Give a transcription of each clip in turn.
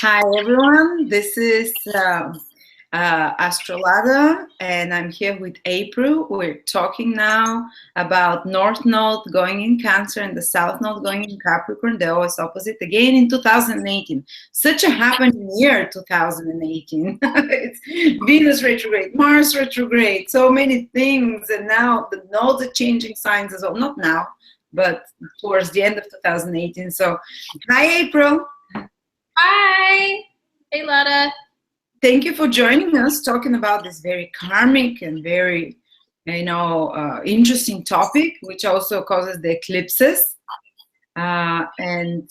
Hi everyone, this is Astrolada and I'm here with April. We're talking now about North Node going in Cancer and the South Node going in Capricorn. They're always opposite again in 2018. Such a happening year, 2018. It's Venus retrograde, Mars retrograde, so many things. And now the nodes are changing signs as well. Not now, but towards the end of 2018. So, hi April. Hi. Hey, Lada. Thank you for joining us, talking about this very karmic and very, interesting topic, which also causes the eclipses. And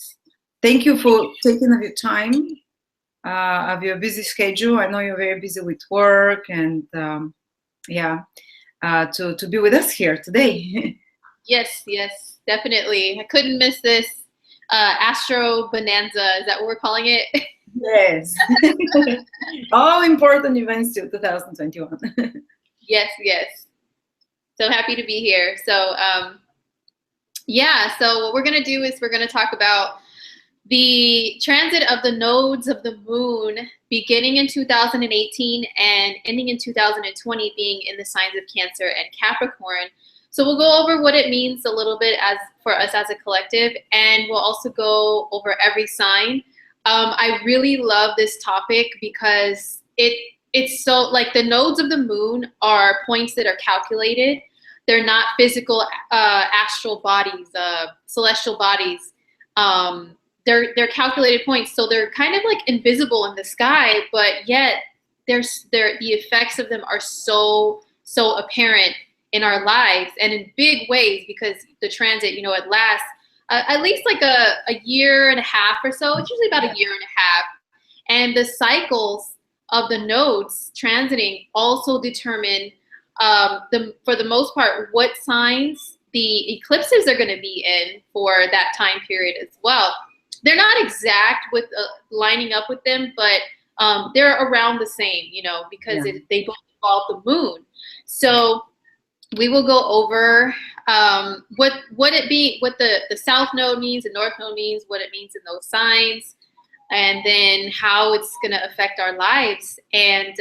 thank you for taking of your time, of your busy schedule. I know you're very busy with work and, to be with us here today. Yes, definitely. I couldn't miss this Astro Bonanza. Is that what we're calling it? Yes. All important events to 2021. Yes. So happy to be here. So, so what we're going to do is we're going to talk about the transit of the nodes of the moon beginning in 2018 and ending in 2020 being in the signs of Cancer and Capricorn. So we'll go over what it means a little bit for us as a collective, and we'll also go over every sign. I really love this topic because it's so, like, the nodes of the moon are points that are calculated. They're not physical astral bodies, celestial bodies. They're calculated points, so they're kind of like invisible in the sky, but yet the effects of them are so apparent in our lives and in big ways, because the transit, it lasts at least like a year and a half or so. It's usually about a year and a half. And the cycles of the nodes transiting also determine, for the most part, what signs the eclipses are going to be in for that time period as well. They're not exact with lining up with them, but they're around the same, because they both involve the moon. So we will go over what the South Node means, the North Node means, what it means in those signs, and then how it's going to affect our lives. And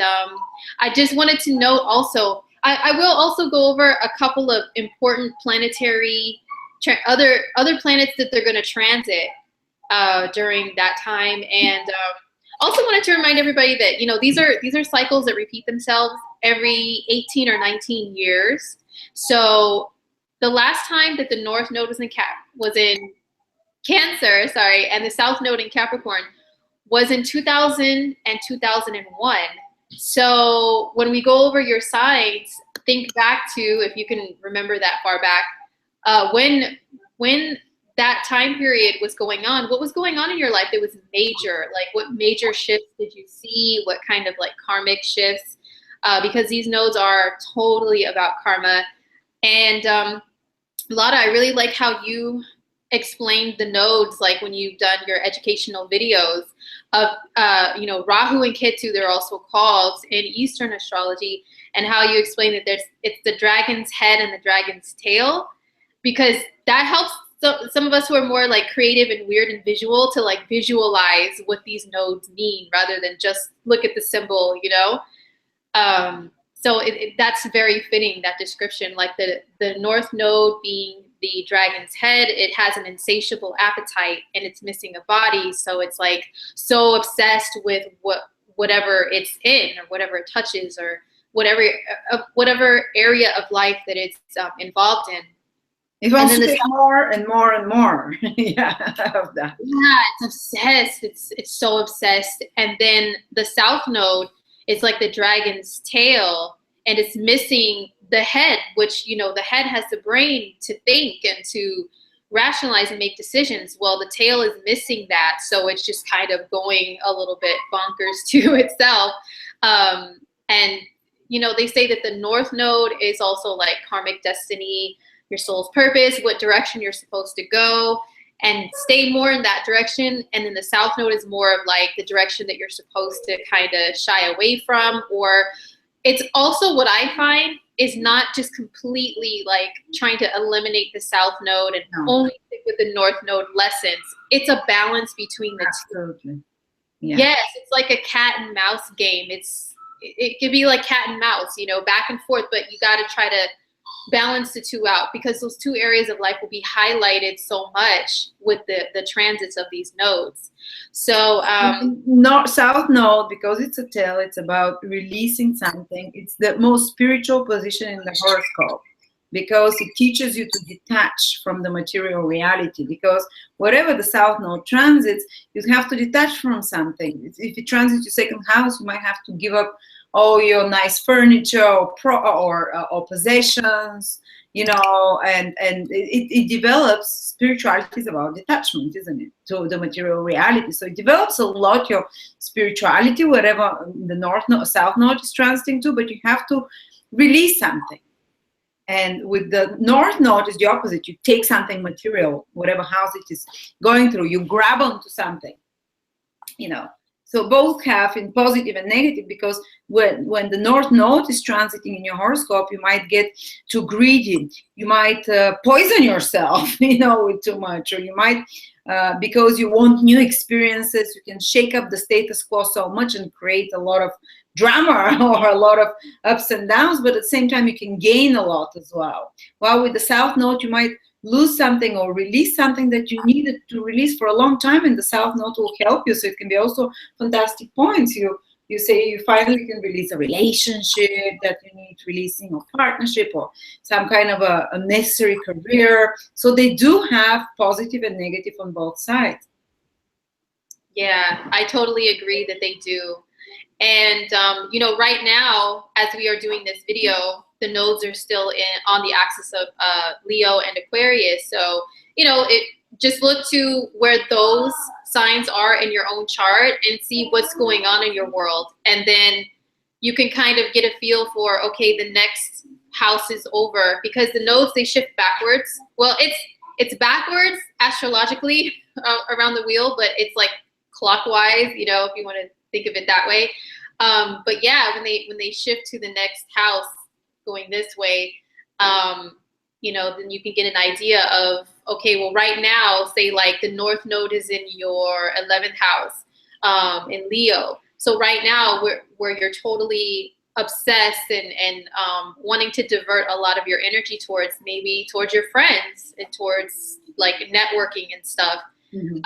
I just wanted to note also, I will also go over a couple of important planetary other planets that they're going to transit during that time. And also wanted to remind everybody that these are cycles that repeat themselves every 18 or 19 years. So the last time that the North Node was in Cancer, and the South Node in Capricorn was in 2000 and 2001. So when we go over your signs, think back to, if you can remember that far back, when that time period was going on, what was going on in your life that was major? Like, what major shifts did you see? What kind of like karmic shifts? Because these nodes are totally about karma. And Lada, I really like how you explained the nodes, like when you've done your educational videos of, Rahu and Ketu, they're also called in Eastern astrology, and how you explain that it's the dragon's head and the dragon's tail, because that helps some of us who are more like creative and weird and visual to like visualize what these nodes mean rather than just look at the symbol, So that's very fitting, that description. Like the North Node being the dragon's head, it has an insatiable appetite and it's missing a body. So it's like so obsessed with whatever it's in, or whatever it touches, or whatever area of life that it's involved in. It wants to get more and more and more. Of that. Yeah, it's obsessed. It's so obsessed. And then the South Node, it's like the dragon's tail, and it's missing the head, which, the head has the brain to think and to rationalize and make decisions. Well, the tail is missing that. So it's just kind of going a little bit bonkers to itself. And, they say that the North Node is also like karmic destiny, your soul's purpose, what direction you're supposed to go, and stay more in that direction. And then the South Node is more of like the direction that you're supposed to kind of shy away from. Or it's also, what I find is not just completely like trying to eliminate the South Node and only stick with the North Node lessons. It's a balance between the two. Yeah. Yes, it's like a cat and mouse game. It could be like cat and mouse, you know, back and forth, but you got to try to balance the two out, because those two areas of life will be highlighted so much with the transits of these nodes. So South node, because it's a tell, it's about releasing something. It's the most spiritual position in the horoscope, because it teaches you to detach from the material reality. Because whatever the South node transits, you have to detach from something. If it transits your second house, you might have to give up all your nice furniture or possessions, you know, and it develops. Spirituality is about detachment, isn't it, to the material reality? So it develops a lot your spirituality, whatever the north node, south node is transiting to, but you have to release something. And with the north node is the opposite. You take something material, whatever house it is going through, you grab onto something, you know. So both have in positive and negative, because when the north node is transiting in your horoscope, you might get too greedy. You might poison yourself, you know, with too much, or you might, because you want new experiences, you can shake up the status quo so much and create a lot of drama or a lot of ups and downs, but at the same time you can gain a lot as well. While with the south node, you might lose something or release something that you needed to release for a long time, and the south node will help you. So it can be also fantastic points. You say you finally can release a relationship that you need releasing, or partnership, or some kind of a necessary career. So they do have positive and negative on both sides. yeah, I totally agree that they do. And you know, right now, as we are doing this video, the nodes are still on the axis of Leo and Aquarius. So, you know, just look to where those signs are in your own chart and see what's going on in your world. And then you can kind of get a feel for, okay, the next house is over, because the nodes, they shift backwards. Well, it's backwards astrologically around the wheel, but it's like clockwise, you know, if you want to think of it that way. But yeah, when they shift to the next house going this way, you know, then you can get an idea of, okay, well, right now, say like the north node is in your 11th house in Leo. So right now, where you're totally obsessed and wanting to divert a lot of your energy towards, maybe towards your friends and towards like networking and stuff. Mm-hmm.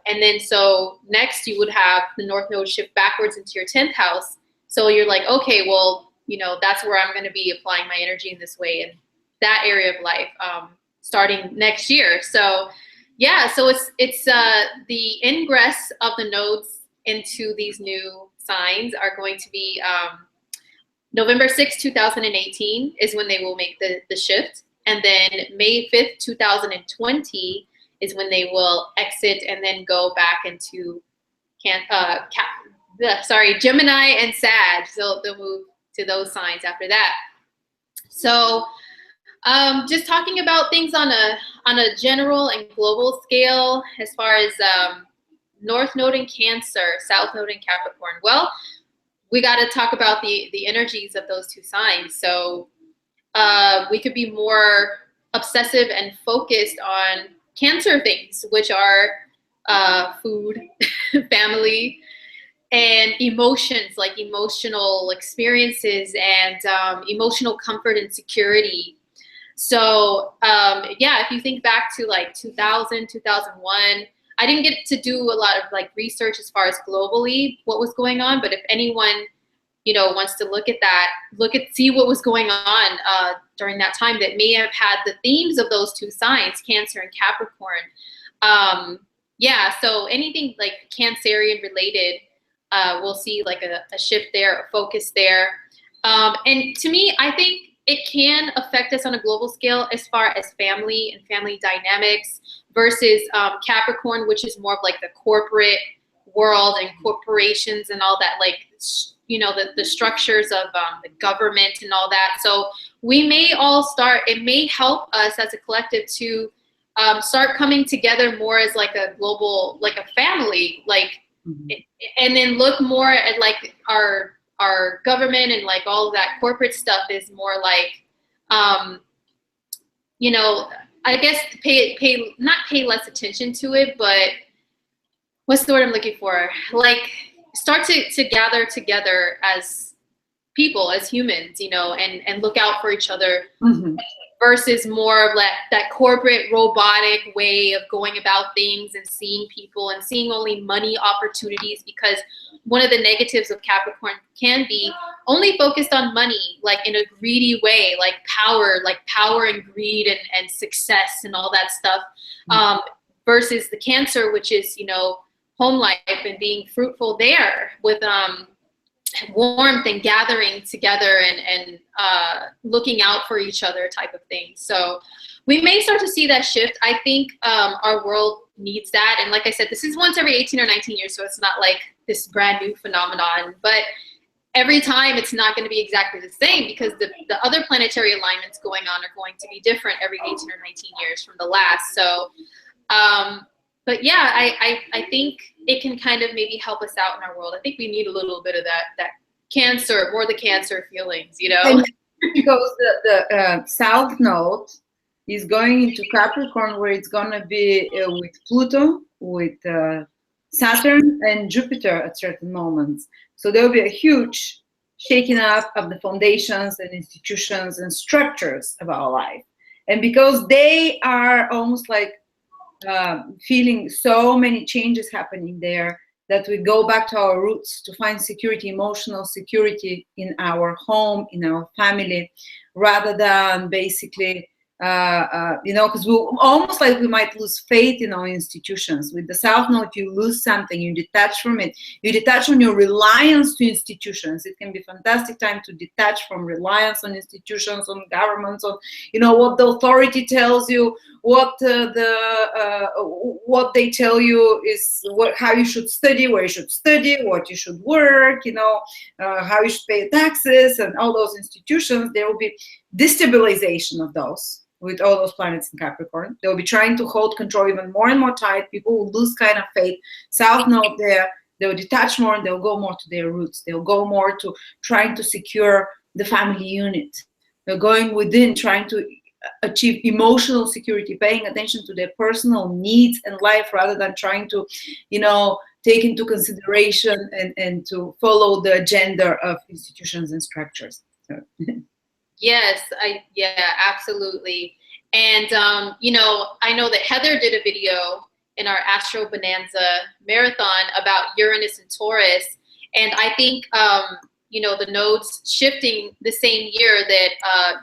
And then so next you would have the north node shift backwards into your 10th house. So you're like, okay, well, you know, that's where I'm going to be applying my energy in this way, in that area of life, starting next year. So yeah, so it's the ingress of the nodes into these new signs are going to be November 6th, 2018 is when they will make the shift. And then May 5th, 2020 is when they will exit and then go back into Gemini and Sag. So they'll move to those signs after that. So just talking about things on a general and global scale, as far as North Node in Cancer, South Node in Capricorn. Well, we got to talk about the energies of those two signs. So we could be more obsessive and focused on Cancer things, which are food, family, and emotions, like emotional experiences and emotional comfort and security. So yeah, if you think back to like 2000, 2001, I didn't get to do a lot of like research as far as globally what was going on, but if anyone, you know, wants to look at that, see what was going on during that time that may have had the themes of those two signs, Cancer and Capricorn. Yeah, so anything like Cancerian related, we'll see like a shift there, a focus there. And to me, I think it can affect us on a global scale as far as family and family dynamics versus Capricorn, which is more of like the corporate world and corporations and all that, like, you know, the structures of the government and all that. So we may all it may help us as a collective to start coming together more as like a global, like a family, like, mm-hmm. And then look more at like our government and like all of that corporate stuff is more like, you know, I guess not pay less attention to it, but what's the word I'm looking for? Like start to gather together as people, as humans, you know, and look out for each other. Mm-hmm. Versus more of that corporate robotic way of going about things and seeing people and seeing only money opportunities, because one of the negatives of Capricorn can be only focused on money, like in a greedy way, like power and greed and success and all that stuff, versus the Cancer, which is, you know, home life and being fruitful there with warmth and gathering together and looking out for each other type of thing. So we may start to see that shift. I think our world needs that. And like I said, this is once every 18 or 19 years, so it's not like this brand new phenomenon. But every time it's not going to be exactly the same, because the other planetary alignments going on are going to be different every 18 or 19 years from the last. So but yeah, I think it can kind of maybe help us out in our world. I think we need a little bit of that Cancer, more the Cancer feelings, you know? And because the South Node is going into Capricorn, where it's going to be with Pluto, with Saturn and Jupiter at certain moments. So there will be a huge shaking up of the foundations and institutions and structures of our life. And because they are almost like feeling so many changes happening there, that we go back to our roots to find security, emotional security in our home, in our family, rather than basically, because we almost like we might lose faith in our institutions. With the South Node, if you lose something, you detach from it. You detach from your reliance to institutions. It can be a fantastic time to detach from reliance on institutions, on governments, on, what the authority tells you, what what they tell you is how you should study, where you should study, what you should work, how you should pay taxes, and all those institutions. There will be destabilization of those with all those planets in Capricorn. They'll be trying to hold control even more and more tight. People will lose kind of faith. South Node there, they'll detach more and they'll go more to their roots. They'll go more to trying to secure the family unit. They're going within, trying to achieve emotional security, paying attention to their personal needs and life, rather than trying to, take into consideration and to follow the agenda of institutions and structures. So. Yes, absolutely. And, I know that Heather did a video in our Astro Bonanza marathon about Uranus and Taurus. And I think, the nodes shifting the same year that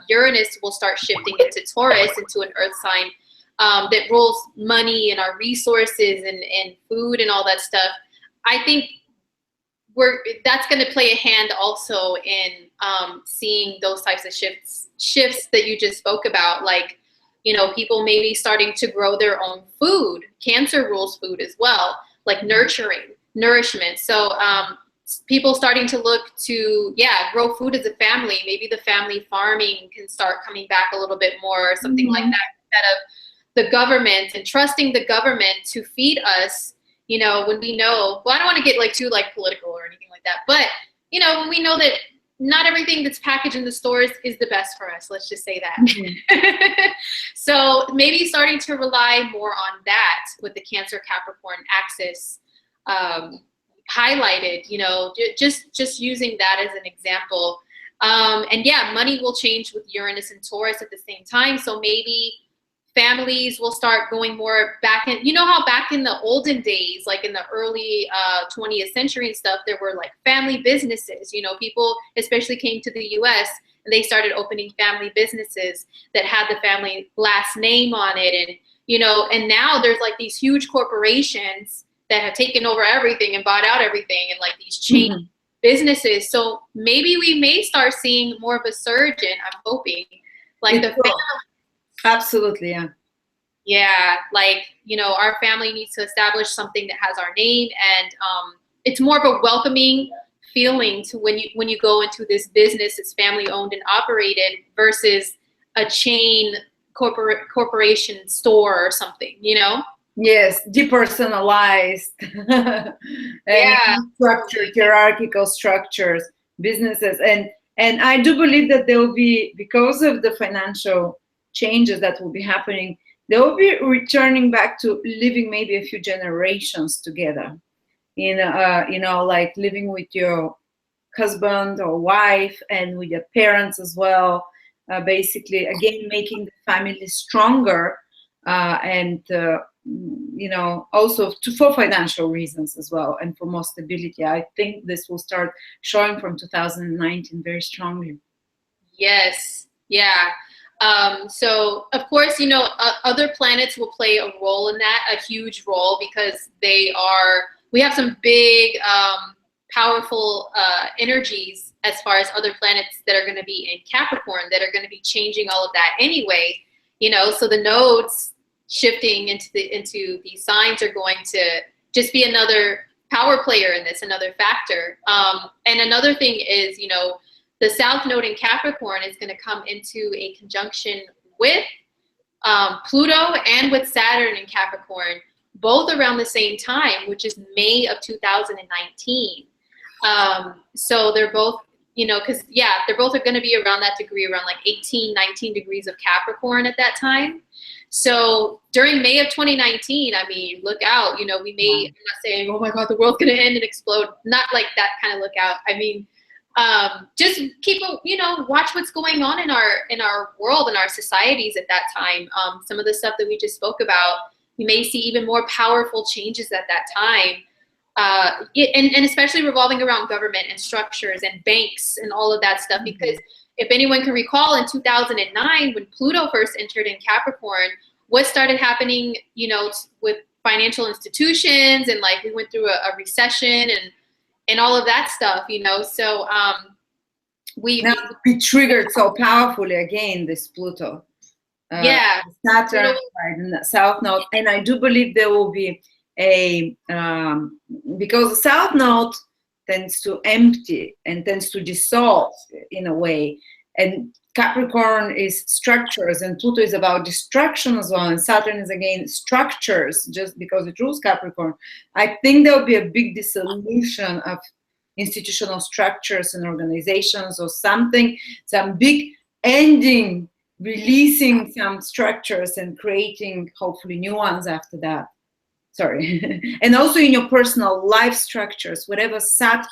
Uranus will start shifting into Taurus, into an earth sign that rules money and our resources and food and all that stuff. I think that's going to play a hand also in seeing those types of shifts that you just spoke about, like, people maybe starting to grow their own food. Cancer rules food as well, like nourishment. So people starting to look to, grow food as a family. Maybe the family farming can start coming back a little bit more, or something like that, instead of the government, and trusting the government to feed us. When we know, well, I don't want to get too political or anything like that, but when we know that not everything that's packaged in the stores is the best for us, let's just say that. So maybe starting to rely more on that with the Cancer Capricorn axis highlighted, just using that as an example. And money will change with Uranus and Taurus at the same time. So maybe families will start going more back in, how back in the olden days, like in the early 20th century and stuff, there were family businesses, people especially came to the US and they started opening family businesses that had the family last name on it. And, and now there's these huge corporations that have taken over everything and bought out everything, and these chain businesses. So maybe we may start seeing more of a surge in, I'm hoping, the family. Absolutely, yeah. Yeah, our family needs to establish something that has our name, and it's more of a welcoming feeling to when you go into this business that's family owned and operated versus a chain corporation store or something, Yes, depersonalized. Structured, hierarchical structures, businesses, and I do believe that there will be, because of the financial changes that will be happening, they will be returning back to living maybe a few generations together. Like living with your husband or wife and with your parents as well. Basically, again, making the family stronger, and also for financial reasons as well, and for more stability. I think this will start showing from 2019 very strongly. Yes. Yeah. So of course, other planets will play a role in that, a huge role, because we have some big, powerful energies as far as other planets that are going to be in Capricorn that are going to be changing all of that anyway. So the nodes shifting into these signs are going to just be another power player in this, another factor. And another thing is, the South Node in Capricorn is going to come into a conjunction with Pluto and with Saturn in Capricorn, both around the same time, which is May of 2019. So they're both, they're both are going to be around that degree, around like 18, 19 degrees of Capricorn at that time. So during May of 2019, I mean, look out, we may, I'm not saying, oh my God, the world's going to end and explode. Not like that kind of look out. I mean, just keep, watch what's going on in our world and our societies at that time. Some of the stuff that we just spoke about, you may see even more powerful changes at that time. And especially revolving around government and structures and banks and all of that stuff, because if anyone can recall, in 2009, when Pluto first entered in Capricorn, what started happening, with financial institutions, and like we went through a recession and all of that stuff, so we triggered so powerfully again this Pluto. Saturn and the South Node, and I do believe there will be because the South Node tends to empty and tends to dissolve in a way, and Capricorn is structures, and Pluto is about destruction as well, and Saturn is again structures, just because it rules Capricorn. I think there will be a big dissolution of institutional structures and organizations, or something, some big ending, releasing some structures and creating hopefully new ones after that. Sorry. And also in your personal life structures, whatever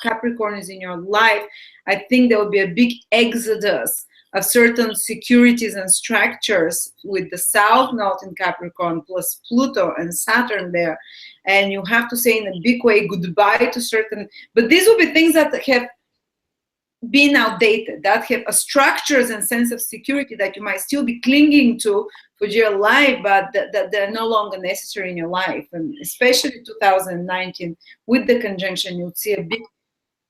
Capricorn is in your life, I think there will be a big exodus of certain securities and structures with the South Node in Capricorn plus Pluto and Saturn there. And you have to say in a big way goodbye to certain, but these will be things that have been outdated, that have a structures and sense of security that you might still be clinging to for your life, but that they're no longer necessary in your life. And especially 2019, with the conjunction, you'll see a big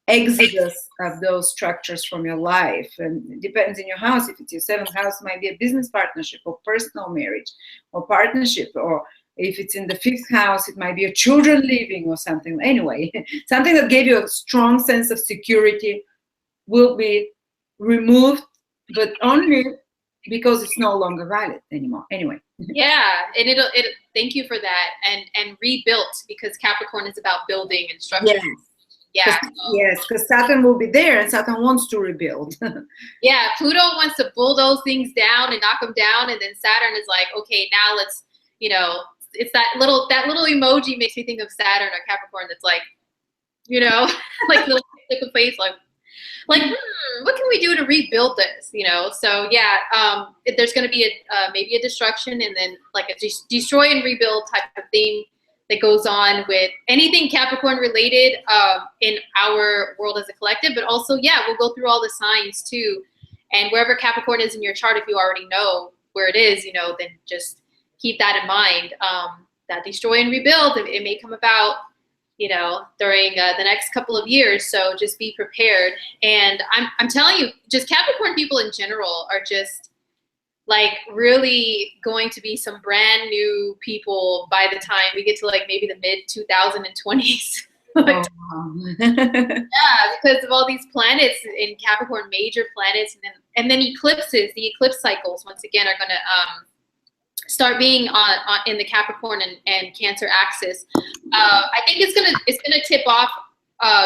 exodus of those structures from your life. And it depends in your house. If it's your seventh house, it might be a business partnership or personal marriage or partnership, or if it's in the fifth house, it might be a children leaving or something. Anyway, something that gave you a strong sense of security will be removed, but only because it's no longer valid anymore. Anyway. Yeah, and it'll thank you for that, and rebuilt, because Capricorn is about building and structure. Yes. Yes, because Saturn will be there, and Saturn wants to rebuild. Yeah, Pluto wants to bulldoze things down and knock them down, and then Saturn is like, okay, now let's, it's that little emoji makes me think of Saturn or Capricorn. That's like, like little face, like what can we do to rebuild this? So yeah, there's going to be maybe a destruction, and then like a destroy and rebuild type of thing that goes on with anything Capricorn related in our world as a collective. But also, yeah, we'll go through all the signs too, and wherever Capricorn is in your chart, if you already know where it is, then just keep that in mind. That destroy and rebuild, it may come about during the next couple of years. So just be prepared. And I'm telling you, just Capricorn people in general are just like really going to be some brand new people by the time we get to like maybe the mid 2020s. Yeah, because of all these planets in Capricorn, major planets, and then eclipses. The eclipse cycles once again are going to start being on in the Capricorn and Cancer axis. I think it's gonna tip off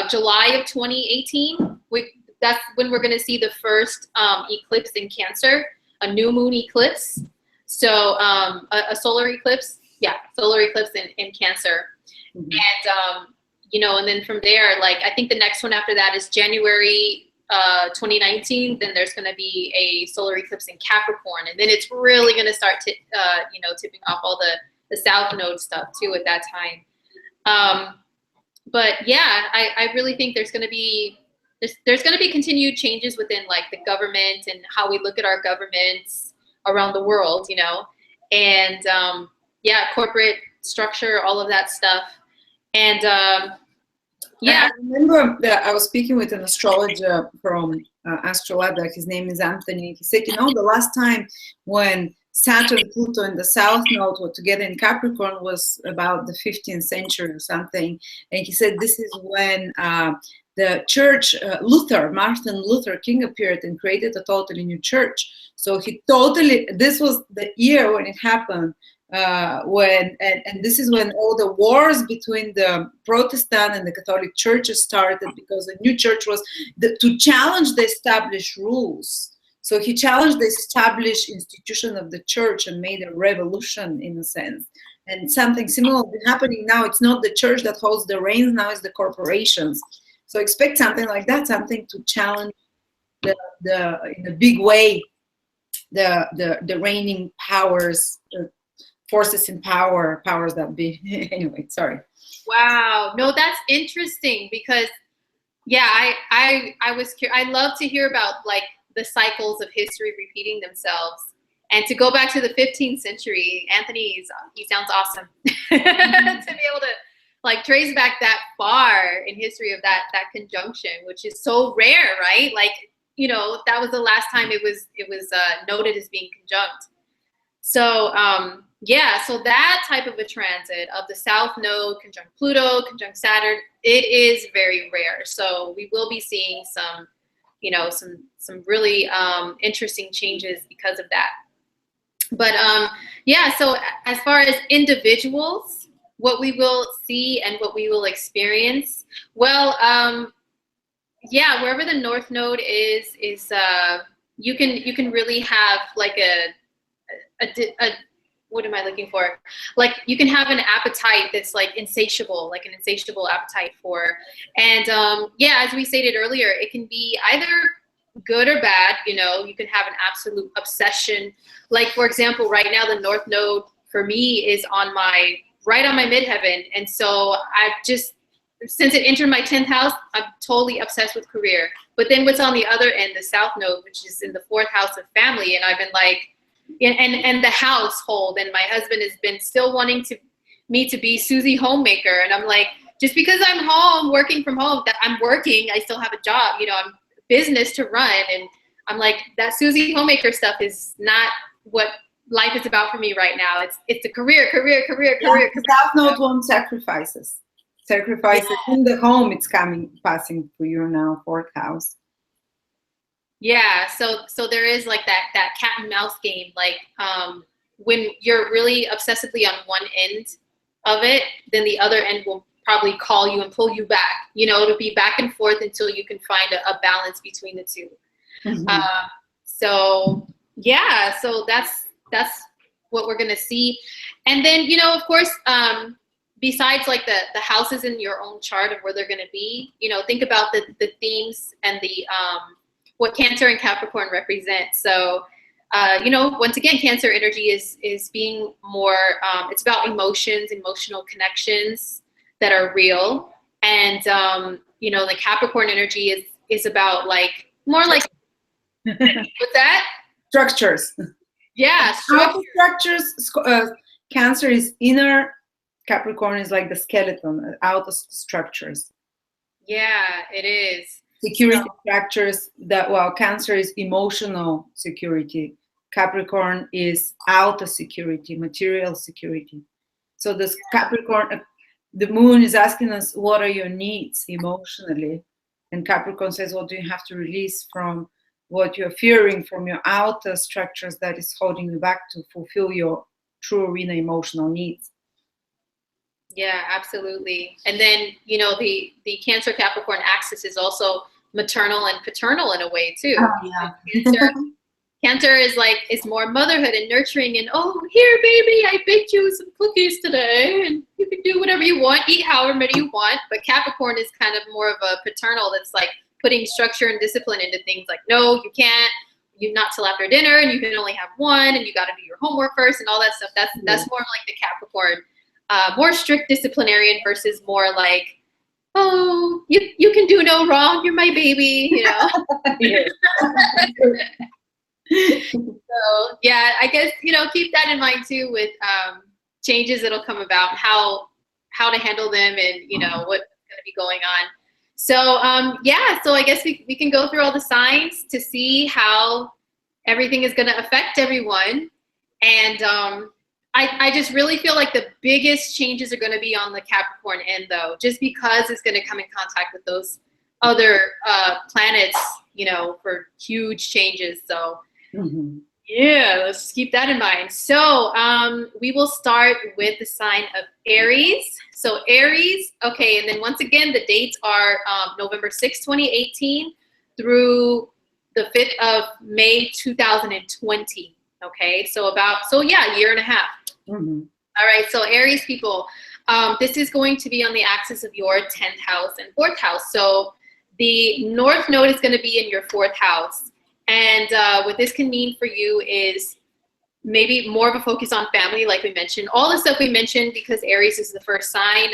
July of 2018. That's when we're gonna see the first eclipse in Cancer, a new moon eclipse. So a solar eclipse, solar eclipse in Cancer. Mhm. And, and then from there, like, I think the next one after that is January 2019. Then there's going to be a solar eclipse in Capricorn. And then it's really going to start to, tipping off all the South Node stuff too at that time. But yeah, I really think there's going to be continued changes within like the government and how we look at our governments around the world, and corporate structure, all of that stuff. And I remember that I was speaking with an astrologer from Astrolada. His name is Anthony. He said, the last time when Saturn, Pluto, and the South Node were together in Capricorn was about the 15th century or something. And he said this is when the church, Martin Luther King appeared and created a totally new church. So this was the year when it happened. And this is when all the wars between the Protestant and the Catholic churches started, because the new church was to challenge the established rules. So he challenged the established institution of the church and made a revolution in a sense. And something similar is happening now. It's not the church that holds the reins, now it's the corporations. So expect something like that, something to challenge the in a big way the reigning powers, forces in power, powers that be. Anyway, sorry. Wow. No, that's interesting because, I was curious. I love to hear about like the cycles of history repeating themselves. And to go back to the 15th century, Anthony, he sounds awesome to be able to like trace back that far in history of that conjunction, which is so rare, right? Like, that was the last time it was noted as being conjunct. So, so that type of a transit of the South Node conjunct Pluto, conjunct Saturn, it is very rare. So we will be seeing some really interesting changes because of that. But so as far as individuals, what we will see and what we will experience, well, wherever the North Node is you can really have like a what am I looking for? Like you can have an appetite that's like insatiable, like an insatiable appetite for. And as we stated earlier, it can be either good or bad. You can have an absolute obsession. Like for example, right now the North Node for me is right on my midheaven. And so I've just, since it entered my 10th house, I'm totally obsessed with career. But then what's on the other end, the South Node, which is in the 4th house of family. And I've been like, and the household, and my husband has been still wanting me to be Susie homemaker. And I'm like, just because I'm home working from home, that I'm working, I still have a job, I'm business to run. And I'm like, that Susie homemaker stuff is not what life is about for me right now. It's a career. The South Node wants sacrifices in the home. It's passing for you now, 4th house. Yeah, so there is like that cat and mouse game, like when you're really obsessively on one end of it, then the other end will probably call you and pull you back, to be back and forth until you can find a balance between the two. Mm-hmm. So that's what we're gonna see. And then, of course, besides like the houses in your own chart of where they're gonna be, think about the themes and the what Cancer and Capricorn represent. So, once again, Cancer energy is being more, it's about emotions, emotional connections that are real. And, the Capricorn energy is about like, more like, what's that? Structures. Yeah. Structures. Cancer is inner, Capricorn is like the skeleton, outer structures. Yeah, it is. Security structures Cancer is emotional security. Capricorn is outer security, material security. So this Capricorn, the moon is asking us, what are your needs emotionally? And Capricorn says, what do you have to release from what you're fearing from your outer structures that is holding you back to fulfill your true arena emotional needs? Yeah, absolutely. And then, the Cancer Capricorn axis is also maternal and paternal in a way too. Oh, yeah. Cancer, Cancer is like, it's more motherhood and nurturing and, oh, here, baby, I baked you some cookies today and you can do whatever you want, eat however many you want. But Capricorn is kind of more of a paternal that's like putting structure and discipline into things like, no, you can't, you not till after dinner and you can only have one and you got to do your homework first and all that stuff. That's more like the Capricorn, more strict disciplinarian versus more like, oh, you can do no wrong, you're my baby, you know. So yeah, I guess, you know, keep that in mind too with changes that'll come about, how to handle them and, you know, what's going to be going on. So yeah, so I guess we can go through all the signs to see how everything is going to affect everyone. And I just really feel like the biggest changes are going to be on the Capricorn end, though, just because it's going to come in contact with those other planets, you know, for huge changes. So yeah, let's just keep that in mind. So we will start with the sign of Aries. So Aries, okay, and then once again, the dates are November 6, 2018 through the 5th of May, 2020. Okay, so yeah, a year and a half. All right, so Aries people, this is going to be on the axis of your 10th house and 4th house. So the North Node is going to be in your 4th house. And what this can mean for you is maybe more of a focus on family, like we mentioned. All the stuff we mentioned, because Aries is the first sign,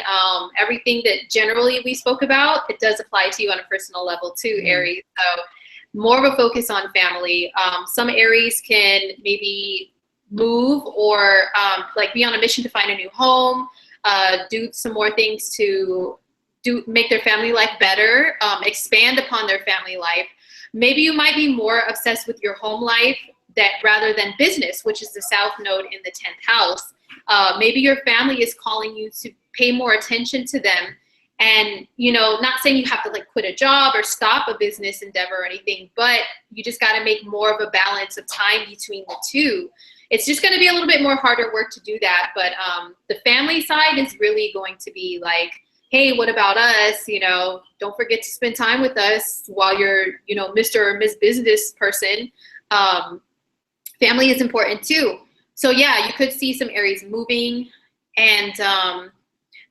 everything that generally we spoke about, it does apply to you on a personal level too, Aries. So more of a focus on family. Some Aries can maybe move or like be on a mission to find a new home, do some more things to make their family life better, expand upon their family life. Maybe you might be more obsessed with your home life rather than business, which is the South Node in the 10th house. Maybe your family is calling you to pay more attention to them. And, you know, not saying you have to like quit a job or stop a business endeavor or anything, but you just got to make more of a balance of time between the two. It's just going to be a little bit more harder work to do that. But the family side is really going to be like, hey, what about us? You know, don't forget to spend time with us while you're, you know, Mr. or Miss Business person. Family is important too. So yeah, you could see some Aries moving and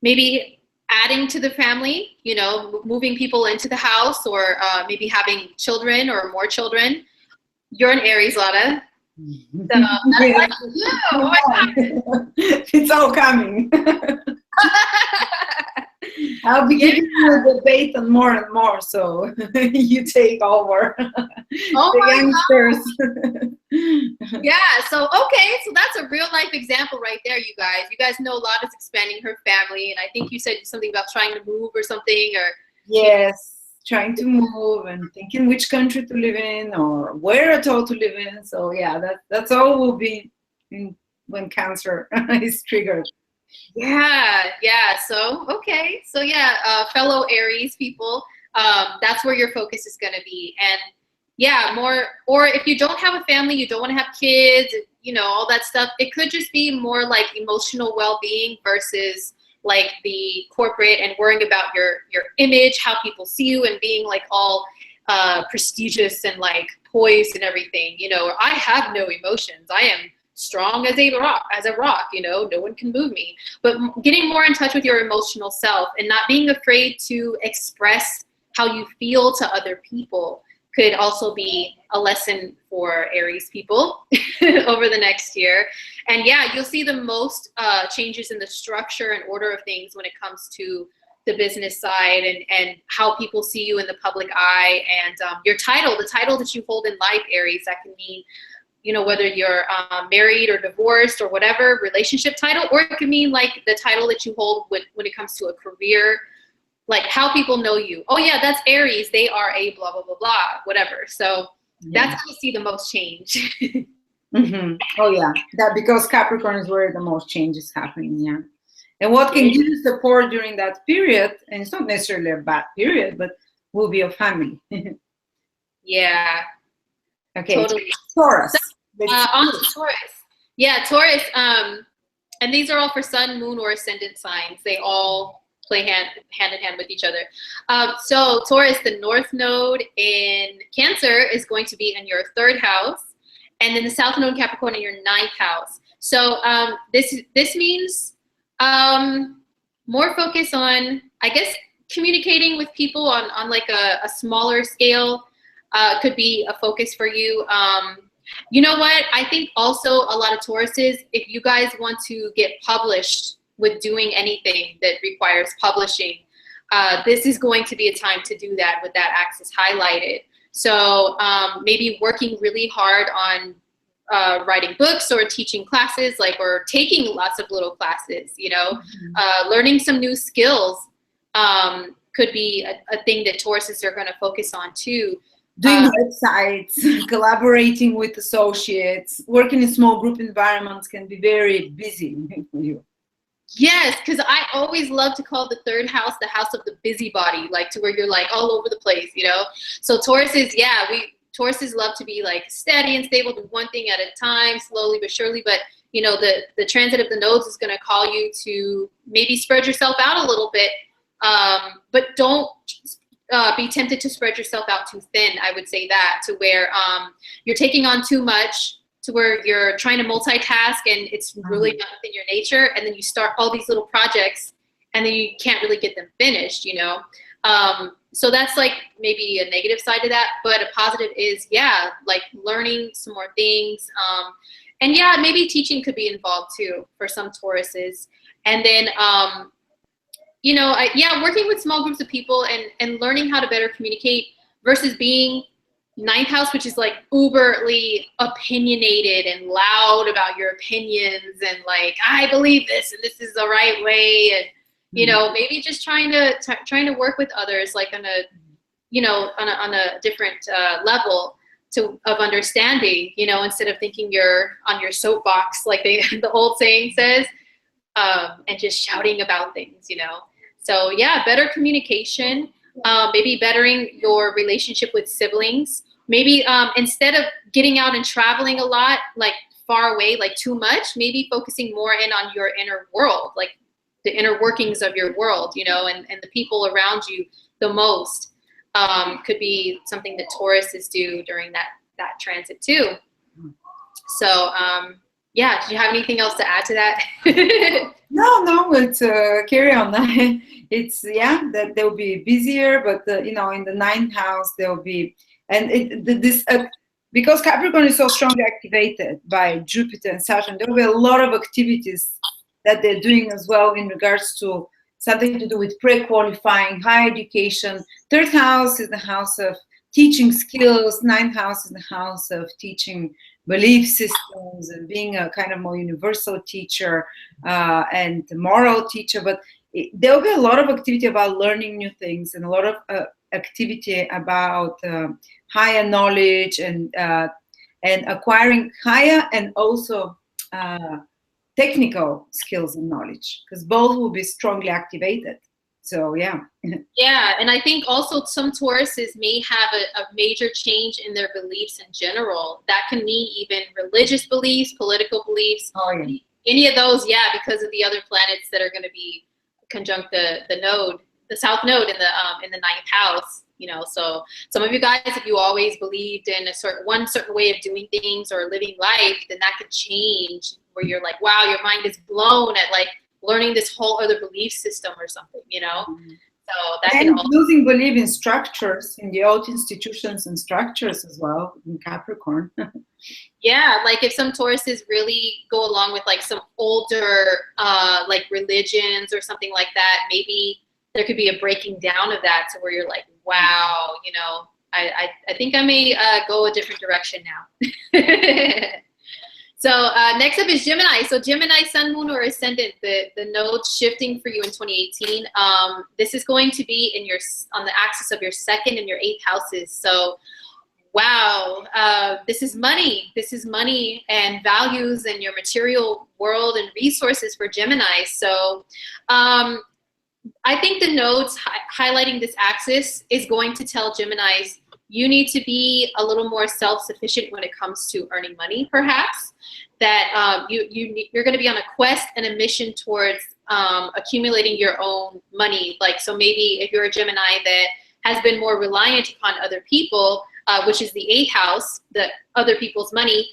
maybe adding to the family, you know, moving people into the house or maybe having children or more children. You're an Aries, Lada. So that's like you. Oh my God. It's all coming. I'll be giving you a debate on more and more, so you take over. Oh the youngsters. Yeah, so okay, so that's a real life example right there, you guys. You guys know Lada's expanding her family, and I think you said something about trying to move or something, or yes, trying to move and thinking which country to live in or where at all to live in. So yeah, that's all will be when Cancer is triggered. Yeah. So okay, so yeah, fellow Aries people, that's where your focus is going to be, and yeah, more. Or if you don't have a family, you don't want to have kids, you know, all that stuff. It could just be more like emotional well-being versus like the corporate and worrying about your image, how people see you, and being like all prestigious and like poised and everything. You know, I have no emotions. I am strong as a rock, you know, no one can move me. But getting more in touch with your emotional self and not being afraid to express how you feel to other people could also be a lesson for Aries people over the next year. And yeah, you'll see the most changes in the structure and order of things when it comes to the business side and how people see you in the public eye, and your title, the title that you hold in life, Aries. That can mean, you know, whether you're married or divorced or whatever relationship title, or it could mean like the title that you hold when it comes to a career, like how people know you. Oh yeah, that's Aries. They are a blah, blah, blah, blah, whatever. So that's how you see the most change. Oh yeah, that because Capricorn is where the most change is happening. Yeah. And what can give you support during that period, and it's not necessarily a bad period, but will be your family. Yeah. Okay. Totally. Taurus. On to Taurus. Yeah, Taurus. And these are all for Sun, Moon, or Ascendant signs. They all play hand in hand with each other. So Taurus, the North Node in Cancer is going to be in your 3rd house. and then the South Node in Capricorn in your ninth house. So this means more focus on, I guess, communicating with people on like a smaller scale could be a focus for you. You know what? I think also a lot of Tauruses, if you guys want to get published with doing anything that requires publishing, this is going to be a time to do that with that axis highlighted. So maybe working really hard on writing books or teaching classes, like, or taking lots of little classes, you know, learning some new skills could be a thing that Tauruses are going to focus on too. Doing websites, collaborating with associates, working in small group environments can be very busy for you. Yes, because I always love to call the third house the house of the busybody, like to where you're like all over the place, you know? So Tauruses, yeah, Tauruses love to be like steady and stable, do one thing at a time, slowly but surely. But, you know, the transit of the nodes is going to call you to maybe spread yourself out a little bit, but don't be tempted to spread yourself out too thin. I would say that, to where you're taking on too much, to where you're trying to multitask and it's really not within your nature. And then you start all these little projects and then you can't really get them finished, you know? So that's like maybe a negative side to that, but a positive is, yeah, like learning some more things. And yeah, maybe teaching could be involved too for some Tauruses. And then, you know, yeah, working with small groups of people and learning how to better communicate versus being ninth house, which is like uberly opinionated and loud about your opinions and like, I believe this and this is the right way. And, you know, maybe just trying to work with others, like on a, you know, on a different level of understanding, you know, instead of thinking you're on your soapbox, like the old saying says, and just shouting about things, you know. So yeah, better communication, maybe bettering your relationship with siblings. Maybe instead of getting out and traveling a lot, like far away, like too much, maybe focusing more in on your inner world, like the inner workings of your world, you know, and the people around you the most, could be something that Tauruses do during that transit too. So yeah, do you have anything else to add to that? No, it's carry on. It's, yeah, that they'll be busier, but you know, in the ninth house they'll be, and because Capricorn is so strongly activated by Jupiter and Saturn, there will be a lot of activities that they're doing as well in regards to something to do with pre-qualifying, higher education. Third house is the house of teaching skills. Ninth house is the house of teaching belief systems and being a kind of more universal teacher and moral teacher. But there will be a lot of activity about learning new things and a lot of activity about higher knowledge and acquiring higher and also technical skills and knowledge, because both will be strongly activated. So yeah. Yeah, and I think also some Tauruses may have a major change in their beliefs in general. That can mean even religious beliefs, political beliefs. Oh, yeah. Any of those, yeah, because of the other planets that are going to be conjunct the node, the South Node in the ninth house. You know, so some of you guys, if you always believed in one certain way of doing things or living life, then that could change, where you're like, wow, your mind is blown at like learning this whole other belief system or something, you know. So that and can also losing belief in structures, in the old institutions and structures as well in Capricorn. Yeah, like if some Tauruses really go along with like some older like religions or something like that, maybe there could be a breaking down of that to where you're like, wow, you know, I think I may go a different direction now. So next up is Gemini. So Gemini, Sun, Moon, or Ascendant, the node shifting for you in 2018. This is going to be on the axis of your second and your eighth houses. So wow, this is money. This is money and values and your material world and resources for Gemini. So I think the nodes highlighting this axis is going to tell Geminis, you need to be a little more self-sufficient when it comes to earning money, perhaps. That you're going to be on a quest and a mission towards accumulating your own money. Like, so maybe if you're a Gemini that has been more reliant upon other people, which is the 8th house, the other people's money.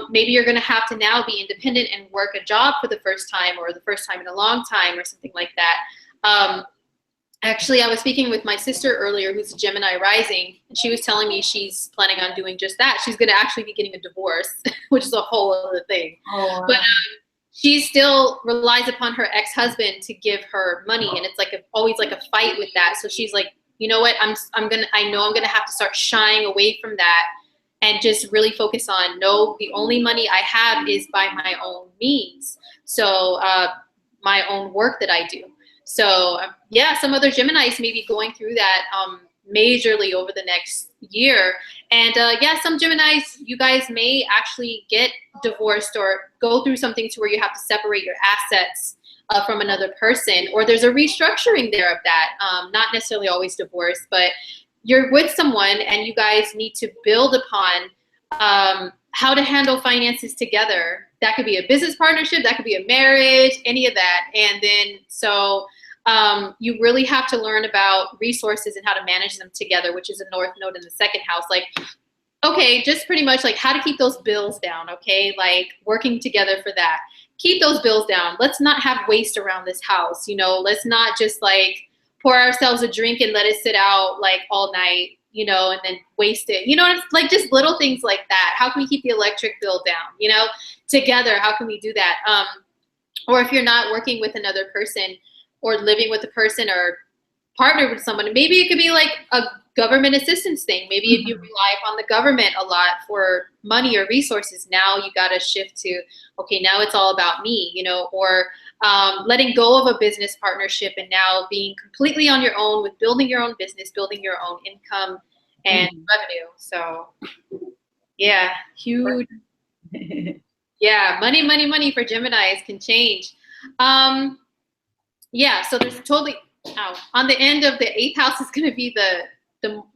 Maybe you're going to have to now be independent and work a job for the first time, or the first time in a long time, or something like that. Actually, I was speaking with my sister earlier, who's a Gemini rising, and she was telling me she's planning on doing just that. She's going to actually be getting a divorce, which is a whole other thing. Oh, wow. But she still relies upon her ex-husband to give her money, and it's like always like a fight with that. So she's like, you know what? I know I'm gonna have to start shying away from that and just really focus on, no, the only money I have is by my own means. So my own work that I do. So yeah, some other Geminis may be going through that majorly over the next year. And yeah, some Geminis, you guys may actually get divorced or go through something to where you have to separate your assets from another person, or there's a restructuring there of that. Not necessarily always divorce, but you're with someone and you guys need to build upon how to handle finances together. That could be a business partnership, that could be a marriage, any of that. And then so you really have to learn about resources and how to manage them together, which is a North Node in the 2nd house. Like, okay, just pretty much like how to keep those bills down, okay? Like working together for that. Keep those bills down. Let's not have waste around this house, you know? Let's not just like pour ourselves a drink and let it sit out like all night, you know, and then waste it. You know, it's like just little things like that. How can we keep the electric bill down, you know, together? How can we do that? Or if you're not working with another person or living with a person or partner with someone, maybe it could be like a government assistance thing. Maybe if you rely upon the government a lot for money or resources, now you got to shift to, okay, now it's all about me, you know, or letting go of a business partnership and now being completely on your own with building your own business, building your own income and revenue. So yeah, huge. Yeah, money for Geminis can change. Yeah, so there's totally, on the end of the 8th house is going to be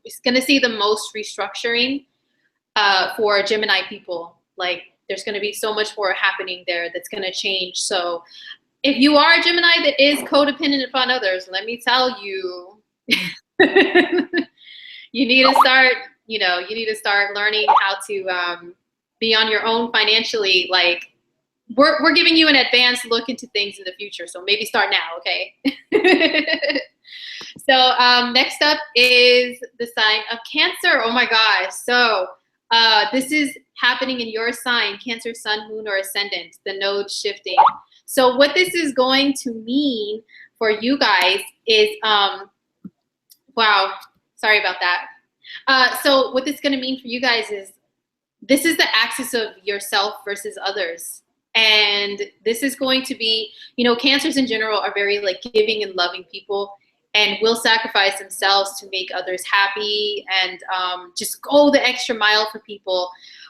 it's going to see the most restructuring for Gemini people. Like there's going to be so much more happening there that's going to change. So if you are a Gemini that is codependent upon others, let me tell you, you need to start, you know, you need to start learning how to be on your own financially. Like we're giving you an advanced look into things in the future. So maybe start now, okay? So next up is the sign of Cancer. Oh my gosh. So this is happening in your sign, Cancer, Sun, Moon, or Ascendant, the nodes shifting. So what this is going to mean for you guys is, wow, sorry about that. So what this is going to mean for you guys is, this is the axis of yourself versus others. And this is going to be, you know, Cancers in general are very like giving and loving people and will sacrifice themselves to make others happy and just go the extra mile for people.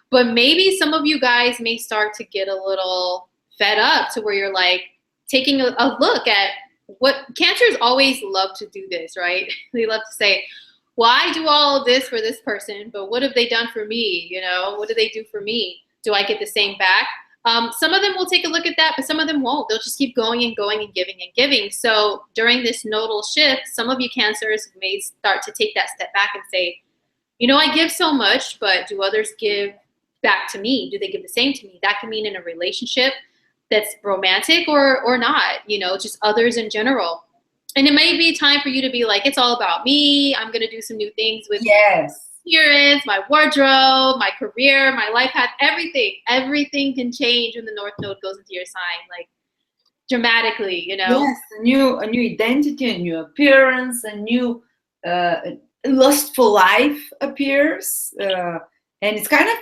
But maybe some of you guys may start to get a little fed up to where you're like taking a look at what Cancers always love to do this, right? They love to say, well, I do all of this for this person, but what have they done for me? You know, what do they do for me? Do I get the same back? Some of them will take a look at that, but some of them won't. They'll just keep going and going and giving and giving. So during this nodal shift, some of you Cancers may start to take that step back and say, you know, I give so much, but do others give back to me? Do they give the same to me? That can mean in a relationship that's romantic or not, you know, just others in general. And it may be time for you to be like, it's all about me. I'm going to do some new things with appearance, my wardrobe, my career, my life path, everything. Everything can change when the North Node goes into your sign, like dramatically, you know? Yes, a new identity, a new appearance, a new lustful life appears. And it's kind of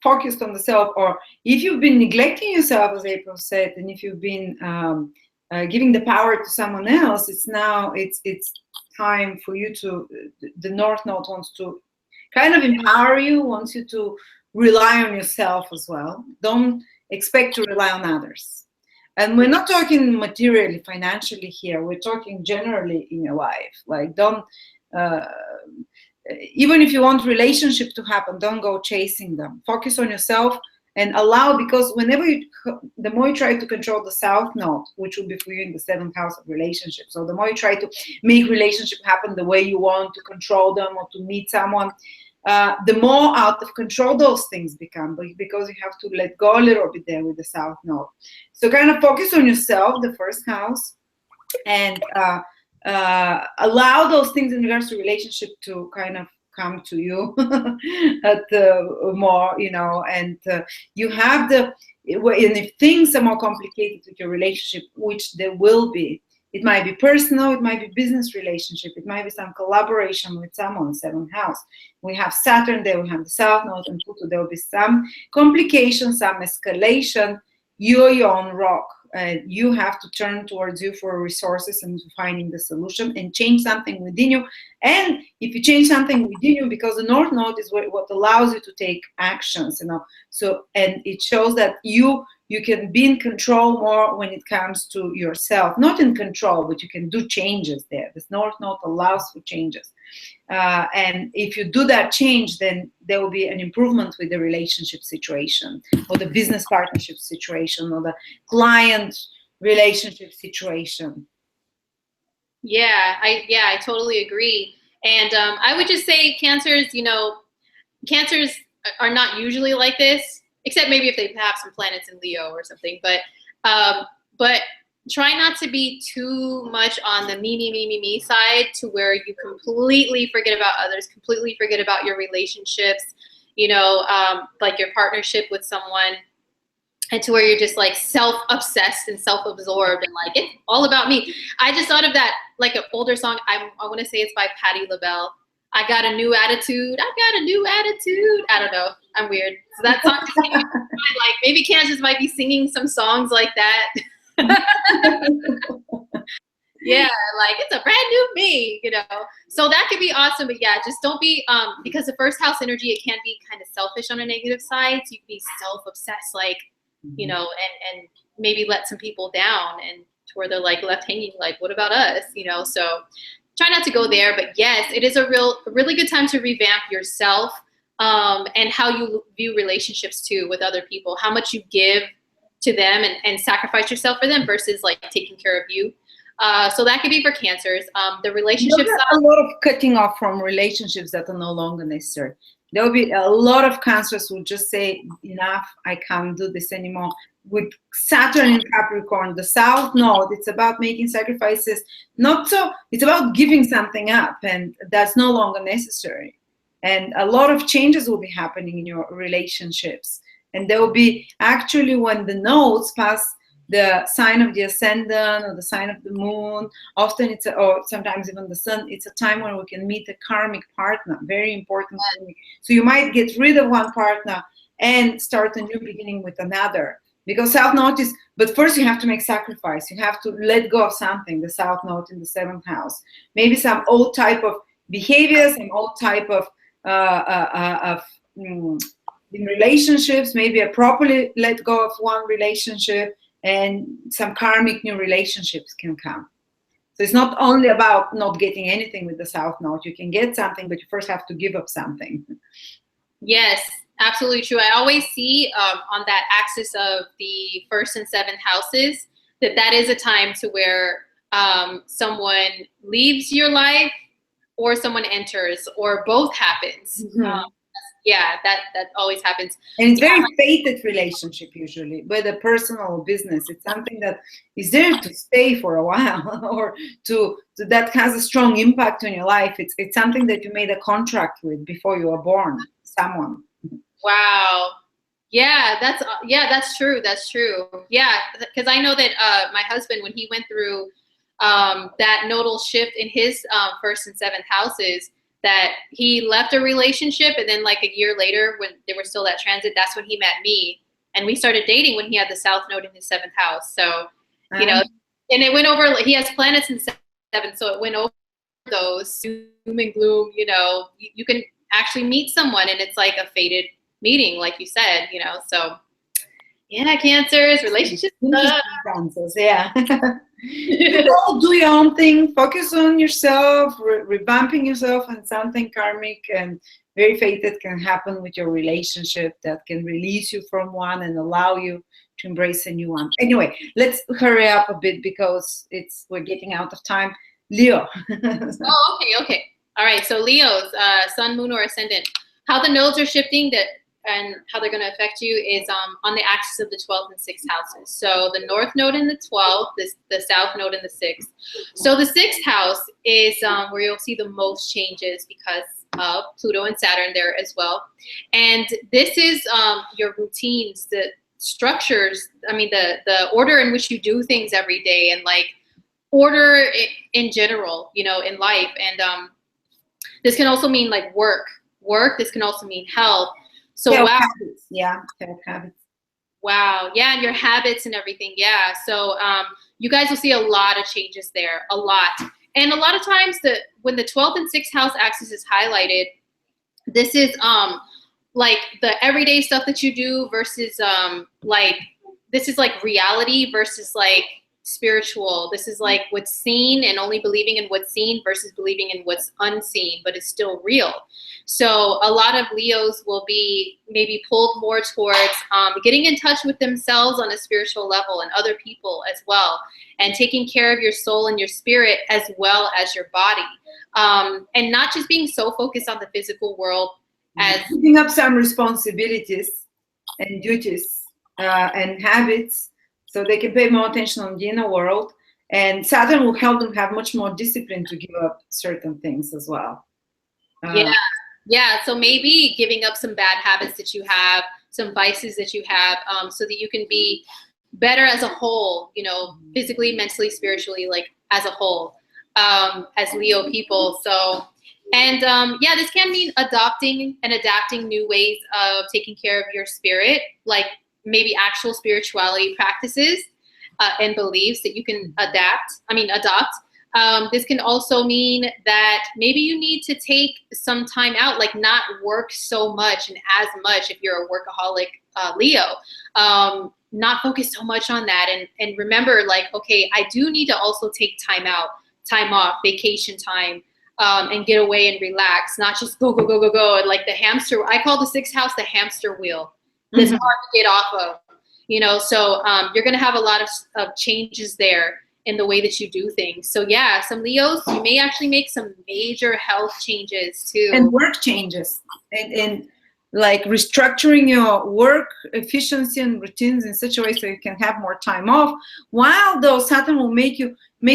focused on the self. Or if you've been neglecting yourself, as April said, and if you've been giving the power to someone else, it's time for you to, the North Node wants to kind of empower you, wants you to rely on yourself as well. Don't expect to rely on others. And we're not talking materially, financially here. We're talking generally in your life. Like don't, even if you want relationship to happen, don't go chasing them. Focus on yourself and allow, because whenever the more you try to control the South Node, which will be for you in the 7th house of relationships, so the more you try to make relationship happen the way you want, to control them or to meet someone, the more out of control those things become, because you have to let go a little bit there with the South Node. So kind of focus on yourself, the first house, and allow those things in regards to relationship to kind of come to you at more, you know, and you have and if things are more complicated with your relationship, which there will be, it might be personal, it might be business relationship, it might be some collaboration with someone, seventh house. We have Saturn there, we have the South Node and Pluto. There will be some complications, some escalation. You're your own rock. You have to turn towards you for resources and finding the solution and change something within you. And if you change something within you, because the North Node is what allows you to take actions, you know. So, and it shows that you can be in control more when it comes to yourself. Not in control, but you can do changes there. This North Node allows for changes. And if you do that change, then there will be an improvement with the relationship situation, or the business partnership situation, or the client relationship situation. Yeah, I totally agree. And I would just say Cancers, you know, Cancers are not usually like this, except maybe if they have some planets in Leo or something. But try not to be too much on the me side, to where you completely forget about others, completely forget about your relationships, you know, like your partnership with someone, and to where you're just like self-obsessed and self-absorbed and like, it's all about me. I just thought of that, like an older song. I want to say it's by Patti LaBelle. I got a new attitude. I got a new attitude. I don't know. I'm weird. So that song just came to mind. Like, maybe Cancers might be singing some songs like that. Yeah, like it's a brand new me, you know. So that could be awesome. But yeah, just don't be because the first house energy, it can be kind of selfish on a negative side. So you can be self-obsessed, like, you know, and maybe let some people down, and to where they're like left hanging, like, what about us, you know? So try not to go there. But yes, it is a really good time to revamp yourself, and how you view relationships too with other people, how much you give to them and sacrifice yourself for them versus like taking care of you. So that could be for Cancers. The relationships, a lot of cutting off from relationships that are no longer necessary. There will be a lot of Cancers who just say, enough, I can't do this anymore. With Saturn in Capricorn, the South Node, it's about making sacrifices. It's about giving something up, and that's no longer necessary. And a lot of changes will be happening in your relationships. And there will be, actually, when the nodes pass the sign of the Ascendant or the sign of the Moon, often or sometimes even the Sun, it's a time when we can meet a karmic partner, very important thing. So you might get rid of one partner and start a new beginning with another. Because South Node is, but first you have to make sacrifice. You have to let go of something, the South Node in the seventh house. Maybe some old type of behaviors, some old type of in relationships, maybe I properly let go of one relationship, and some karmic new relationships can come. So it's not only about not getting anything with the South Node. You can get something, but you first have to give up something. Yes, absolutely true. I always see on that axis of the first and seventh houses that is a time to where someone leaves your life, or someone enters, or both happens. Mm-hmm. Yeah, that always happens. And it's very fated relationship usually, whether personal or business. It's something that is there to stay for a while, or that has a strong impact on your life. It's something that you made a contract with before you were born, someone. Wow. Yeah, that's true. That's true. Yeah, because I know that my husband, when he went through that nodal shift in his first and seventh houses, that he left a relationship, and then like a year later, when they were still that transit, that's when he met me, and we started dating when he had the South Node in his seventh house. So, you know, and it went over. He has planets in seven, so it went over those doom and gloom. You know, you can actually meet someone, and it's like a fated meeting, like you said. You know, so yeah, Cancers, relationships. Cancers, yeah. Do your own thing, focus on yourself, revamping yourself, and something karmic and very fated can happen with your relationship that can release you from one and allow you to embrace a new one. Anyway, let's hurry up a bit because we're getting out of time. Leo. Oh, okay. All right, so Leos, Sun, Moon, or Ascendant. how the nodes are shifting that and how they're going to affect you is on the axis of the 12th and 6th houses. So the north node in the 12th, the south node in the 6th. So the 6th house is where you'll see the most changes because of Pluto and Saturn there as well. And this is your routines, the structures, I mean, the order in which you do things every day, and like order in general, you know, in life. And this can also mean like work. This can also mean health. So wow. Habits. Yeah, habits. Wow. Yeah, and your habits and everything. Yeah. So you guys will see a lot of changes there, a lot. And a lot of times when the 12th and 6th house axis is highlighted, this is like the everyday stuff that you do versus like this is like reality versus like spiritual. This is like what's seen and only believing in what's seen versus believing in what's unseen, but it's still real. So a lot of Leos will be maybe pulled more towards getting in touch with themselves on a spiritual level and other people as well, and taking care of your soul and your spirit as well as your body, and not just being so focused on the physical world as picking up some responsibilities and duties and habits, so they can pay more attention on the inner world. And Saturn will help them have much more discipline to give up certain things as well. Yeah. So maybe giving up some bad habits that you have, some vices that you have, so that you can be better as a whole, you know, physically, mentally, spiritually, like as a whole, as Leo people. So, and yeah, this can mean adopting and adapting new ways of taking care of your spirit, like maybe actual spirituality practices and beliefs that you can adopt. This can also mean that maybe you need to take some time out, like not work so much and as much if you're a workaholic Leo, not focus so much on that. And remember, like, okay, I do need to also take time off, vacation time, and get away and relax, not just go. And like the hamster, I call the 6th house the hamster wheel. It's hard to get off of, you know, so you're going to have a lot of changes there in the way that you do things. So yeah, some Leos, you may actually make some major health changes too. And work changes. And like restructuring your work efficiency and routines in such a way so you can have more time off, while though Saturn will make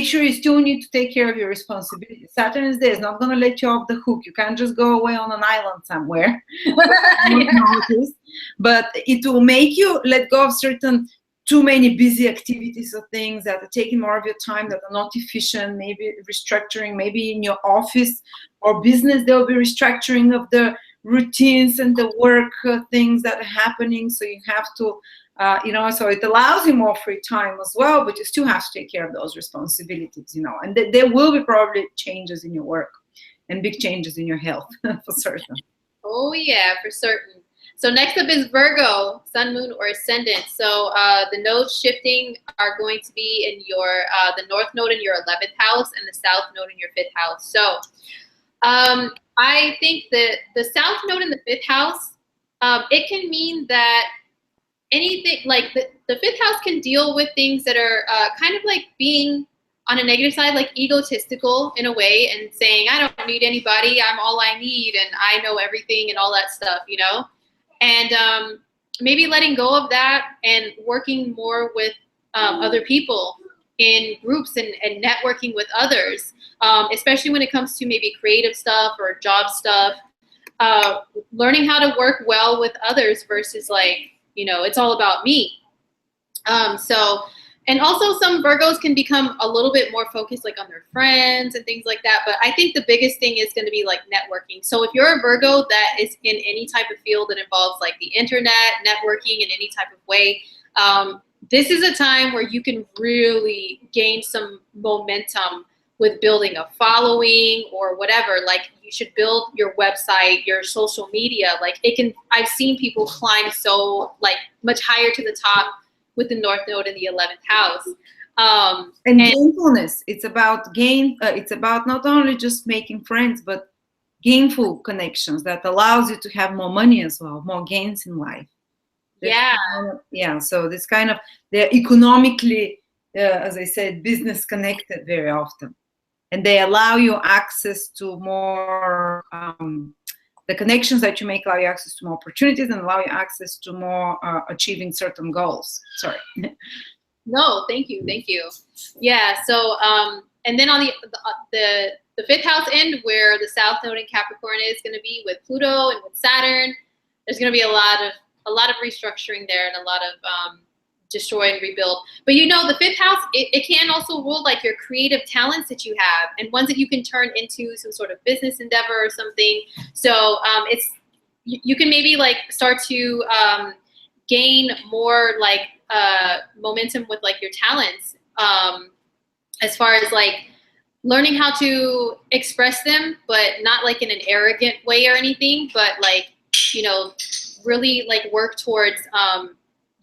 sure you still need to take care of your responsibilities. Saturn is there, it's not going to let you off the hook. You can't just go away on an island somewhere. But it will make you let go of certain too many busy activities or things that are taking more of your time, that are not efficient. Maybe restructuring, maybe in your office or business, there will be restructuring of the routines and the work things that are happening. So you have to, you know, so it allows you more free time as well, but you still have to take care of those responsibilities, you know, and there will be probably changes in your work and big changes in your health for certain. Oh yeah, for certain. So next up is Virgo, Sun, Moon, or Ascendant. So the nodes shifting are going to be in your, the North node in your 11th house and the South node in your 5th house. So I think that the South node in the 5th house, it can mean that anything, like the 5th house can deal with things that are kind of like being on a negative side, like egotistical in a way, and saying, I don't need anybody, I'm all I need, and I know everything and all that stuff, you know? And maybe letting go of that and working more with other people in groups and networking with others, especially when it comes to maybe creative stuff or job stuff, learning how to work well with others versus like, you know, it's all about me. And also some Virgos can become a little bit more focused like on their friends and things like that. But I think the biggest thing is going to be like networking. So if you're a Virgo that is in any type of field that involves like the internet, networking in any type of way, this is a time where you can really gain some momentum with building a following or whatever. Like you should build your website, your social media. Like it can, I've seen people climb so like much higher to the top with the North node in the 11th house. And gainfulness. It's about it's about not only just making friends, but gainful connections that allows you to have more money as well, more gains in life. Yeah. So this kind of, they're economically, as I said, business connected very often, and they allow you access to more the connections that you make allow you access to more opportunities and allow you access to more achieving certain goals. Sorry. No, thank you. Yeah. So, and then on the fifth house end, where the South Node in Capricorn is going to be with Pluto and with Saturn, there's going to be a lot of restructuring there and a lot of destroy and rebuild. But the fifth house, it can also rule like your creative talents that you have and ones that you can turn into some sort of business endeavor or something. So you can maybe like start to gain more like momentum with like your talents, as far as like learning how to express them, but not like in an arrogant way or anything, but like, really like work towards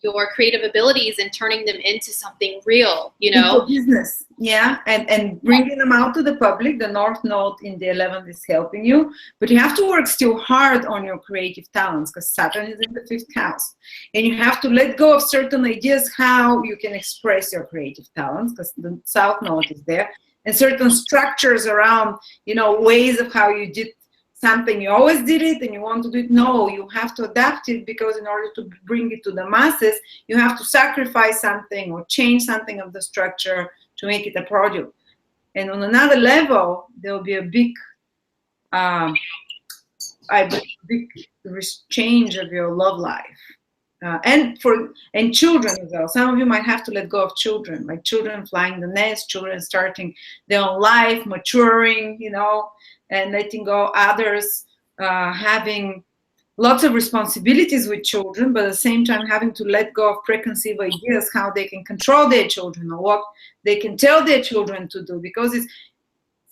your creative abilities and turning them into something real, Into business, yeah, and bringing them out to the public. The North Node in the 11th is helping you, but you have to work still hard on your creative talents because Saturn is in the 5th house, and you have to let go of certain ideas how you can express your creative talents because the South Node is there, and certain structures around, ways of how you did something. You always did it and you want to do it. No, you have to adapt it because in order to bring it to the masses, you have to sacrifice something or change something of the structure to make it a product. And on another level, there will be a big change of your love life. And children as well. Some of you might have to let go of children, like children flying the nest, children starting their own life, maturing, and letting go others, having lots of responsibilities with children, but at the same time having to let go of preconceived ideas, how they can control their children or what they can tell their children to do, because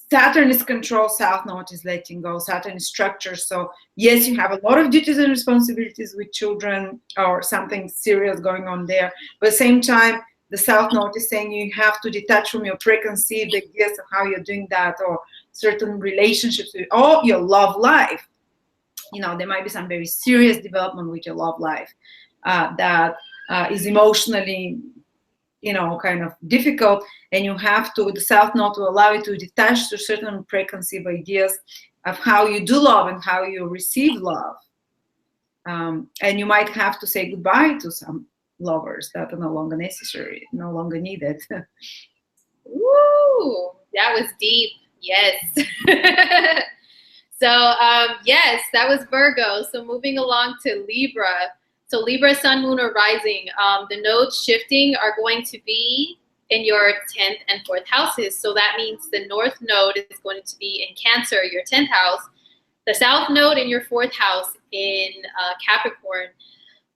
Saturn is control, South Node is letting go, Saturn is structure. So yes, you have a lot of duties and responsibilities with children or something serious going on there, but at the same time, the South Node is saying you have to detach from your preconceived ideas of how you're doing that, or certain relationships with all your love life. There might be some very serious development with your love life that is emotionally, kind of difficult, and you have to, the South Node will allow you to detach to certain preconceived ideas of how you do love and how you receive love. And you might have to say goodbye to some lovers that are no longer necessary, no longer needed. Woo! That was deep. Yes. So, yes, that was Virgo. So moving along to Libra. So Libra, Sun, Moon, or Rising. The nodes shifting are going to be in your 10th and 4th houses. So that means the North Node is going to be in Cancer, your 10th house. The South Node in your 4th house in Capricorn.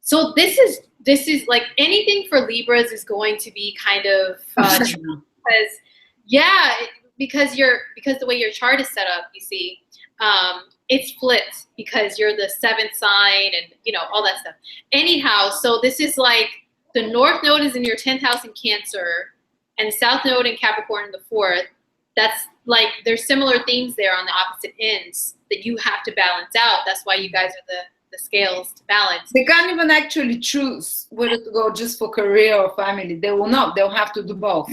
So this is like anything for Libras is going to be kind of because the way your chart is set up, you see, it's flipped because you're the 7th sign and all that stuff. Anyhow, so this is like the North Node is in your 10th house in Cancer and South Node in Capricorn in the 4th. That's like there's similar themes there on the opposite ends that you have to balance out. That's why you guys are the scales to balance. They can't even actually choose whether to go just for career or family. They will not. They'll have to do both.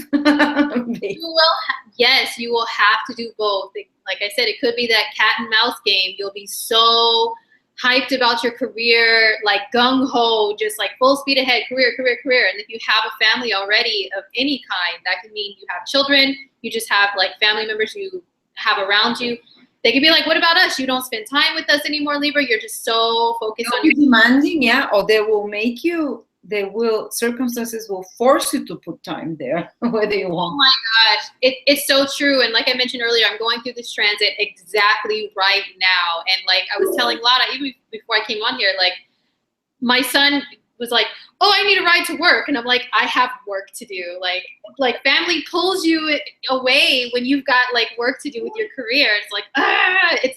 Yes, you will have to do both. Like I said, it could be that cat and mouse game. You'll be so hyped about your career, like gung-ho, just like full speed ahead, career. And if you have a family already of any kind, that could mean you have children, you just have like family members you have around you. They could be like, what about us? You don't spend time with us anymore, Libra. You're just so focused on your demanding, yeah, or they will make you, circumstances will force you to put time there, whether you want. Oh my gosh, it's so true. And like I mentioned earlier, I'm going through this transit exactly right now. And like I was telling Lada, even before I came on here, like my son was like, oh, I need a ride to work. And I'm like, I have work to do. Like family pulls you away when you've got like work to do with your career. It's like,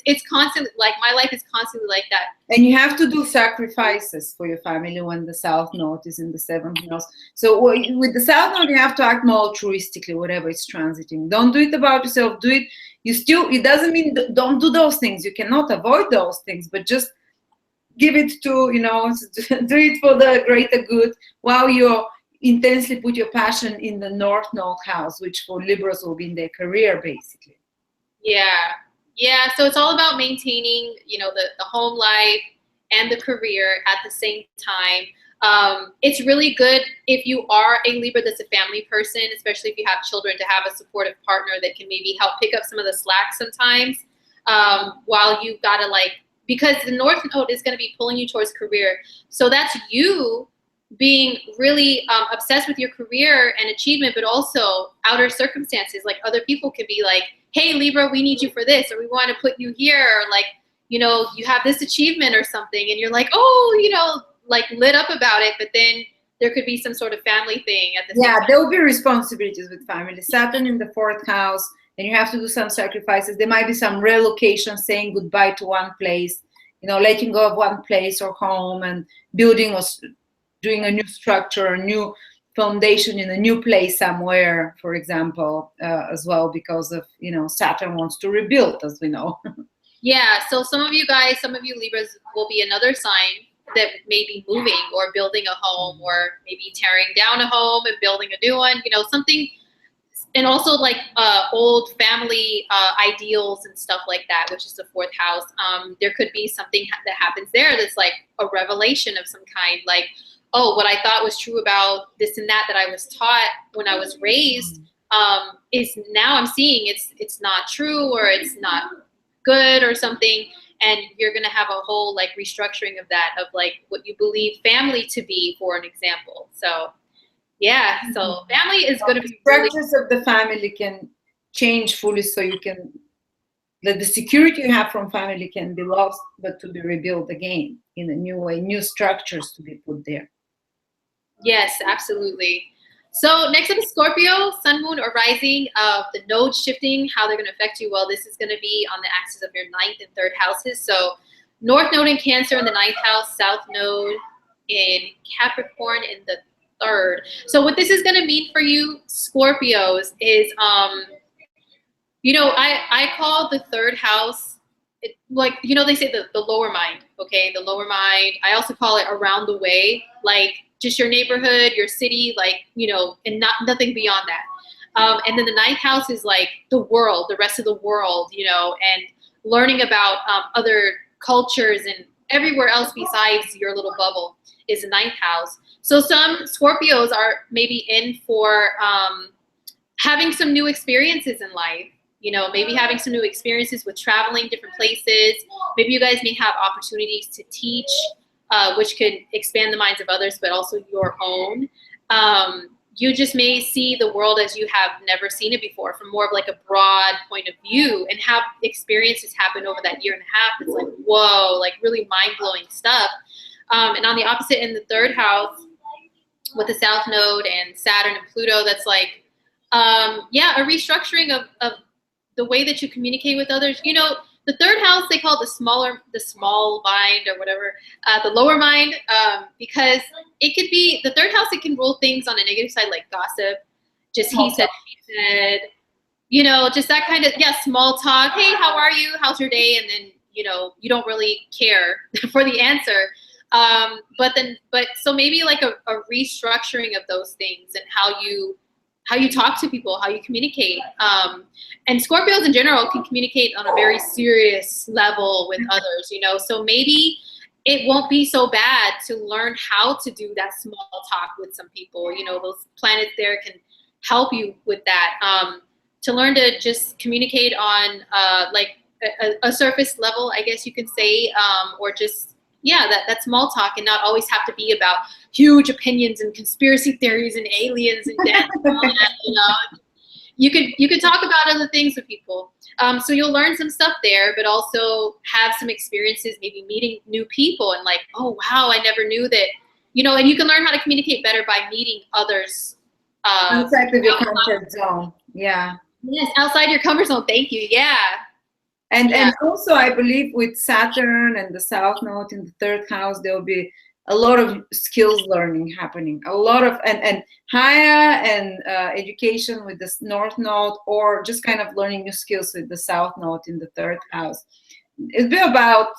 it's constantly, like my life is constantly like that. And you have to do sacrifices for your family when the South Node is in the 7th house. So with the South Node, you have to act more altruistically, whatever it's transiting. Don't do it about yourself. Do it. It doesn't mean don't do those things. You cannot avoid those things, but just give it to, do it for the greater good while you intensely put your passion in the North Node house, which for Libras will be in their career, basically. Yeah. Yeah, so it's all about maintaining, the home life and the career at the same time. It's really good if you are a Libra that's a family person, especially if you have children, to have a supportive partner that can maybe help pick up some of the slack sometimes, while you gotta because the North Node is going to be pulling you towards career. So that's you being really obsessed with your career and achievement, but also outer circumstances. Like other people could be like, hey, Libra, we need you for this, or we want to put you here, or you have this achievement or something, and you're like, oh, lit up about it, but then there could be some sort of family thing at the same time. There will be responsibilities with family. Saturn in the fourth house, and you have to do some sacrifices. There might be some relocation, saying goodbye to one place, letting go of one place or home and building or doing a new structure, a new foundation in a new place somewhere, for example, as well, because of, Saturn wants to rebuild, as we know. Yeah, so some of you Libras will be another sign that may be moving or building a home, or maybe tearing down a home and building a new one, something. And also old family ideals and stuff like that, which is the fourth house. There could be something that happens there that's like a revelation of some kind, like, oh, what I thought was true about this and that I was taught when I was raised, is now I'm seeing it's not true, or it's not good or something. And you're going to have a whole restructuring of that, of what you believe family to be, for an example. So yeah, so family is going to be structures of the family can change fully, so you can the security you have from family can be lost, but to be rebuilt again in a new way, new structures to be put there. Yes, absolutely. So next up is Scorpio, sun, moon, or rising. The nodes shifting, how they're going to affect you. Well, this is going to be on the axis of your 9th and 3rd houses. So North Node in Cancer in the 9th house, South Node in Capricorn in the 3rd. So what this is going to mean for you, Scorpios, is, I call the 3rd house, they say the lower mind, okay? The lower mind. I also call it around the way, just your neighborhood, your city, and nothing beyond that. And then the 9th house is the world, the rest of the world, and learning about other cultures and everywhere else besides your little bubble is the 9th house. So some Scorpios are maybe in for having some new experiences in life, maybe having some new experiences with traveling different places. Maybe you guys may have opportunities to teach, which could expand the minds of others, but also your own. You just may see the world as you have never seen it before, from more of a broad point of view, and have experiences happen over that year and a half. It's whoa, really mind-blowing stuff. And on the opposite, in the 3rd house, with the South Node and Saturn and Pluto, that's a restructuring of the way that you communicate with others. The 3rd house, they call it the small mind, or whatever, the lower mind, because it could be the 3rd house. It can rule things on a negative side, like gossip, just he said, she said, just that kind of, small talk. Hey, how are you? How's your day? And then, you don't really care for the answer. But so maybe a restructuring of those things, and how you talk to people, how you communicate. And Scorpios in general can communicate on a very serious level with others, so maybe it won't be so bad to learn how to do that small talk with some people. Those planets there can help you with that, to learn to just communicate on a surface level, I guess you could say, or just, that small talk, and not always have to be about huge opinions and conspiracy theories and aliens and death and all that, You could talk about other things with people. So you'll learn some stuff there, but also have some experiences, maybe meeting new people, and oh wow, I never knew that, and you can learn how to communicate better by meeting others. Outside of your comfort zone. Yeah. Yes, outside your comfort zone. Thank you. Yeah. And also, I believe with Saturn and the South Node in the 3rd house, there will be a lot of skills learning happening, a lot of and higher and education with the North Node, or just kind of learning new skills with the South Node in the 3rd house. It'll be about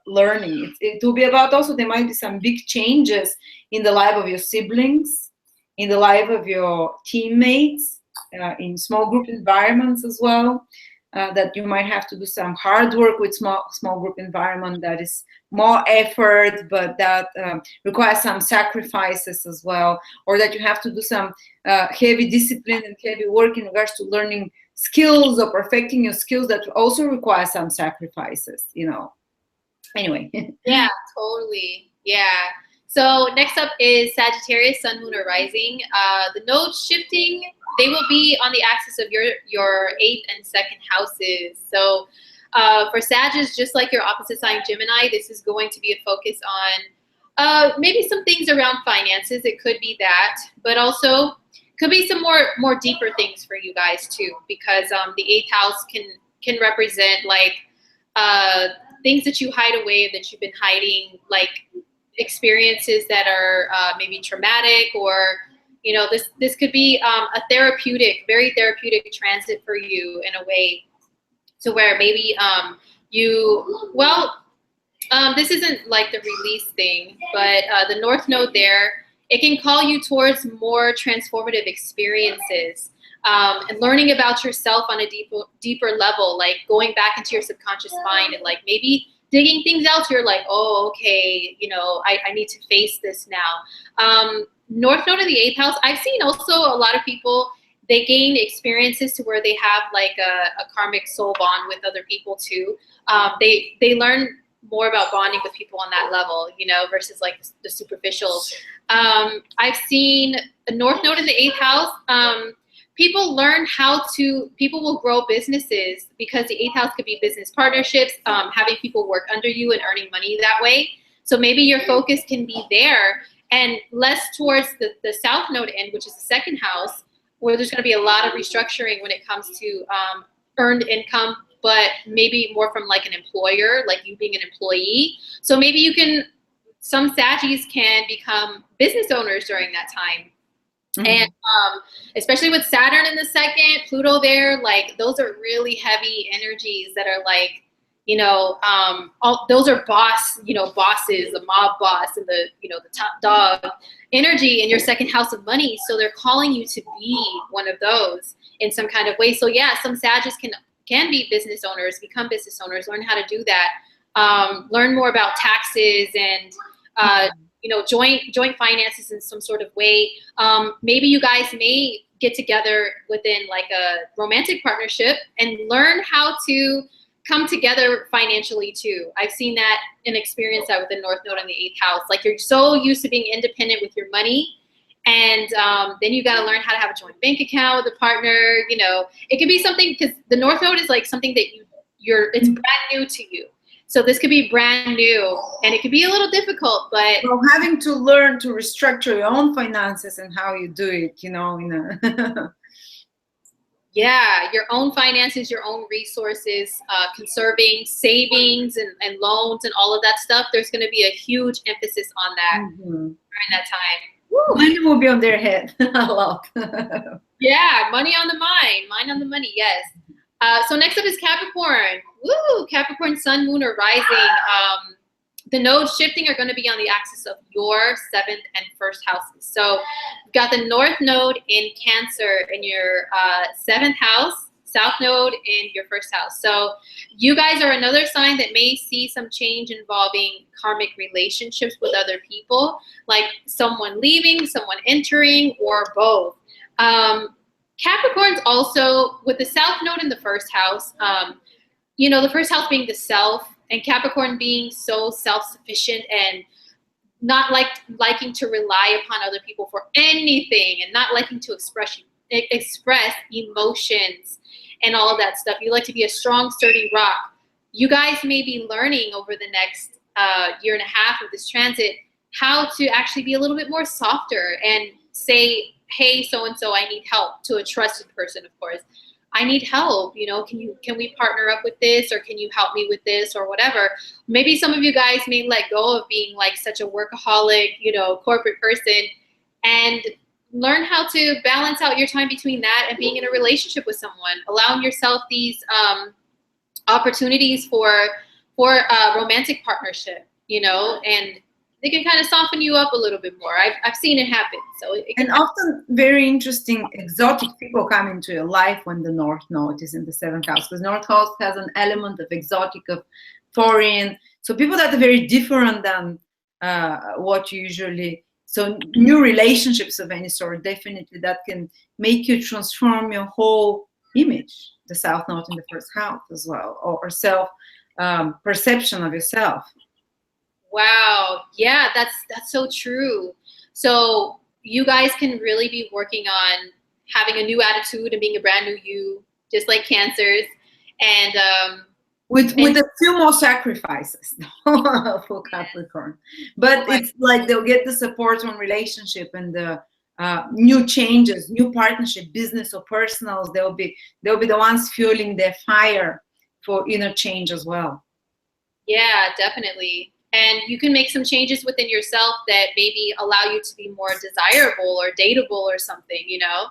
learning. It will be about also, there might be some big changes in the life of your siblings, in the life of your teammates, in small group environments as well. that you might have to do some hard work with small group environment that is more effort, but that requires some sacrifices as well, or that you have to do some heavy discipline and heavy work in regards to learning skills or perfecting your skills that also require some sacrifices, you know. Anyway. Yeah, totally. Yeah. So next up is Sagittarius, Sun, Moon, or Rising. The nodes shifting, they will be on the axis of your 8th and 2nd houses. So for Sagittarius, just like your opposite sign Gemini, this is going to be a focus on maybe some things around finances. It could be that, but also could be some more deeper things for you guys too, because the 8th house can represent like things that you hide away, that you've been hiding, like experiences that are maybe traumatic, or you know, this could be a very therapeutic transit for you in a way, to where maybe this isn't like the release thing, but the North Node there, it can call you towards more transformative experiences. And learning about yourself on a deeper level, like going back into your subconscious mind and like maybe digging things out. So you're like, oh, okay, you know, I need to face this now. North Node of the 8th house, I've seen also a lot of people, they gain experiences to where they have like a karmic soul bond with other people too. They learn more about bonding with people on that level, you know, versus like the superficial. I've seen a North Node in the 8th house. People will grow businesses, because the 8th house could be business partnerships, having people work under you and earning money that way. So maybe your focus can be there and less towards the South Node end, which is the 2nd house, where there's going to be a lot of restructuring when it comes to earned income, but maybe more from like an employer, like you being an employee. So maybe some Saggies can become business owners during that time. Mm-hmm. And especially with Saturn in the 2nd, Pluto there, like those are really heavy energies that are like, you know, those are bosses, the mob boss and the top dog energy in your 2nd house of money. So they're calling you to be one of those in some kind of way. So yeah, some Saggies can be business owners, become business owners, learn how to do that, learn more about taxes and joint finances in some sort of way. Maybe you guys may get together within like a romantic partnership and learn how to come together financially too. I've seen that and experienced that with the North Node in the 8th house. Like you're so used to being independent with your money, and then you got to learn how to have a joint bank account with a partner. You know, it could be something, because the North Node is like something that it's brand new to you. So this could be brand new, and it could be a little difficult, but having to learn to restructure your own finances and how you do it, Yeah, your own finances, your own resources, conserving savings and loans and all of that stuff. There's going to be a huge emphasis on that during that time. Woo. Money will be on their head a lot. Yeah, money on the mind on the money, yes. So next up is Capricorn. Woo! Capricorn, Sun, Moon, or Rising. The nodes shifting are going to be on the axis of your 7th and 1st houses. So you've got the North Node in Cancer in your 7th house, South Node in your 1st house. So you guys are another sign that may see some change involving karmic relationships with other people, like someone leaving, someone entering, or both. Capricorn's also, with the South Node in the 1st house, the 1st house being the self, and Capricorn being so self-sufficient and not liking to rely upon other people for anything, and not liking to express emotions and all of that stuff. You like to be a strong, sturdy rock. You guys may be learning over the next year and a half of this transit how to actually be a little bit more softer and say, hey, so-and-so, I need help, to a trusted person, of course. I need help, can we partner up with this, or can you help me with this, or whatever. Maybe some of you guys may let go of being like such a workaholic, corporate person, and learn how to balance out your time between that and being in a relationship with someone, allowing yourself these opportunities for romantic partnership, and they can kind of soften you up a little bit more. I've seen it happen. So it can And often very interesting exotic people come into your life when the North Node is in the seventh house, because North House has an element of exotic, of foreign. So people that are very different than what you usually, so new relationships of any sort, definitely that can make you transform your whole image, the South Node in the first house as well, or self perception of yourself. Wow. Yeah, that's so true. So you guys can really be working on having a new attitude and being a brand new you, just like Cancers. And with a few more sacrifices for Capricorn, but it's like they'll get the support on relationship and the new changes, new partnership, business or personals. They'll be the ones fueling their fire for inner change as well. Yeah, definitely. And you can make some changes within yourself that maybe allow you to be more desirable or dateable or something, you know,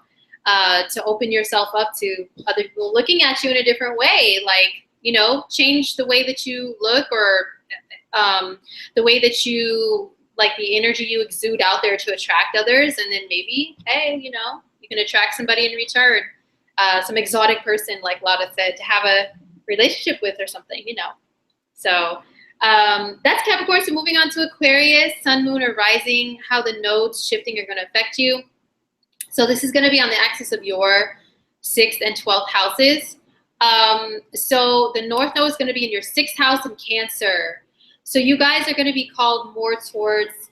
to open yourself up to other people looking at you in a different way. Like, you know, change the way that you look, or the way that you, like the energy you exude out there to attract others. And then maybe, hey, you know, you can attract somebody in return, some exotic person, like Lada said, to have a relationship with or something, you know. So that's Capricorn. So moving on to Aquarius, sun, moon, or rising, how the nodes shifting are going to affect you. So this is going to be on the axis of your 6th and 12th houses. So the North Node is going to be in your 6th house in Cancer. So you guys are going to be called more towards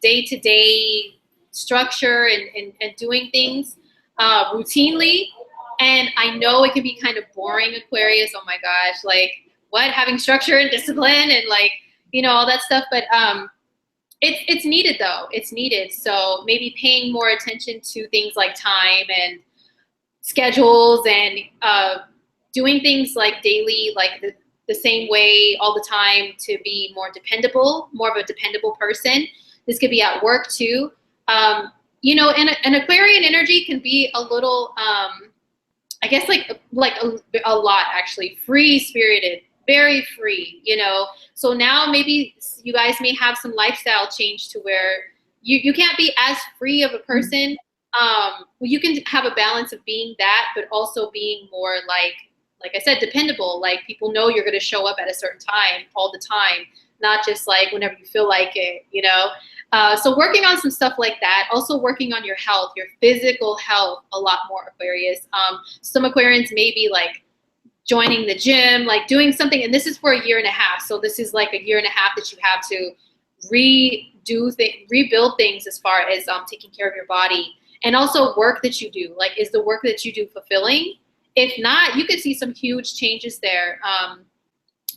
day-to-day structure and doing things routinely. And I know it can be kind of boring, Aquarius. Oh my gosh, like what? Having structure and discipline and like, you know, all that stuff. But it's needed though. It's needed. So maybe paying more attention to things like time and schedules and doing things like daily, like the same way all the time, to be more dependable, more of a dependable person. This could be at work too. You know, and an Aquarian energy can be a little, I guess like a lot actually, free-spirited, very free, you know. So now maybe you guys may have some lifestyle change to where you can't be as free of a person. You can have a balance of being that, but also being more like I said, dependable. Like people know you're going to show up at a certain time all the time, not just like whenever you feel like it, you know. So working on some stuff like that. Also working on your health, your physical health a lot more, Aquarius. Some Aquarians may be like joining the gym, like doing something, and this is for a year and a half. So this is like a year and a half that you have to rebuild things as far as taking care of your body. And also work that you do. Like, is the work that you do fulfilling? If not, you could see some huge changes there.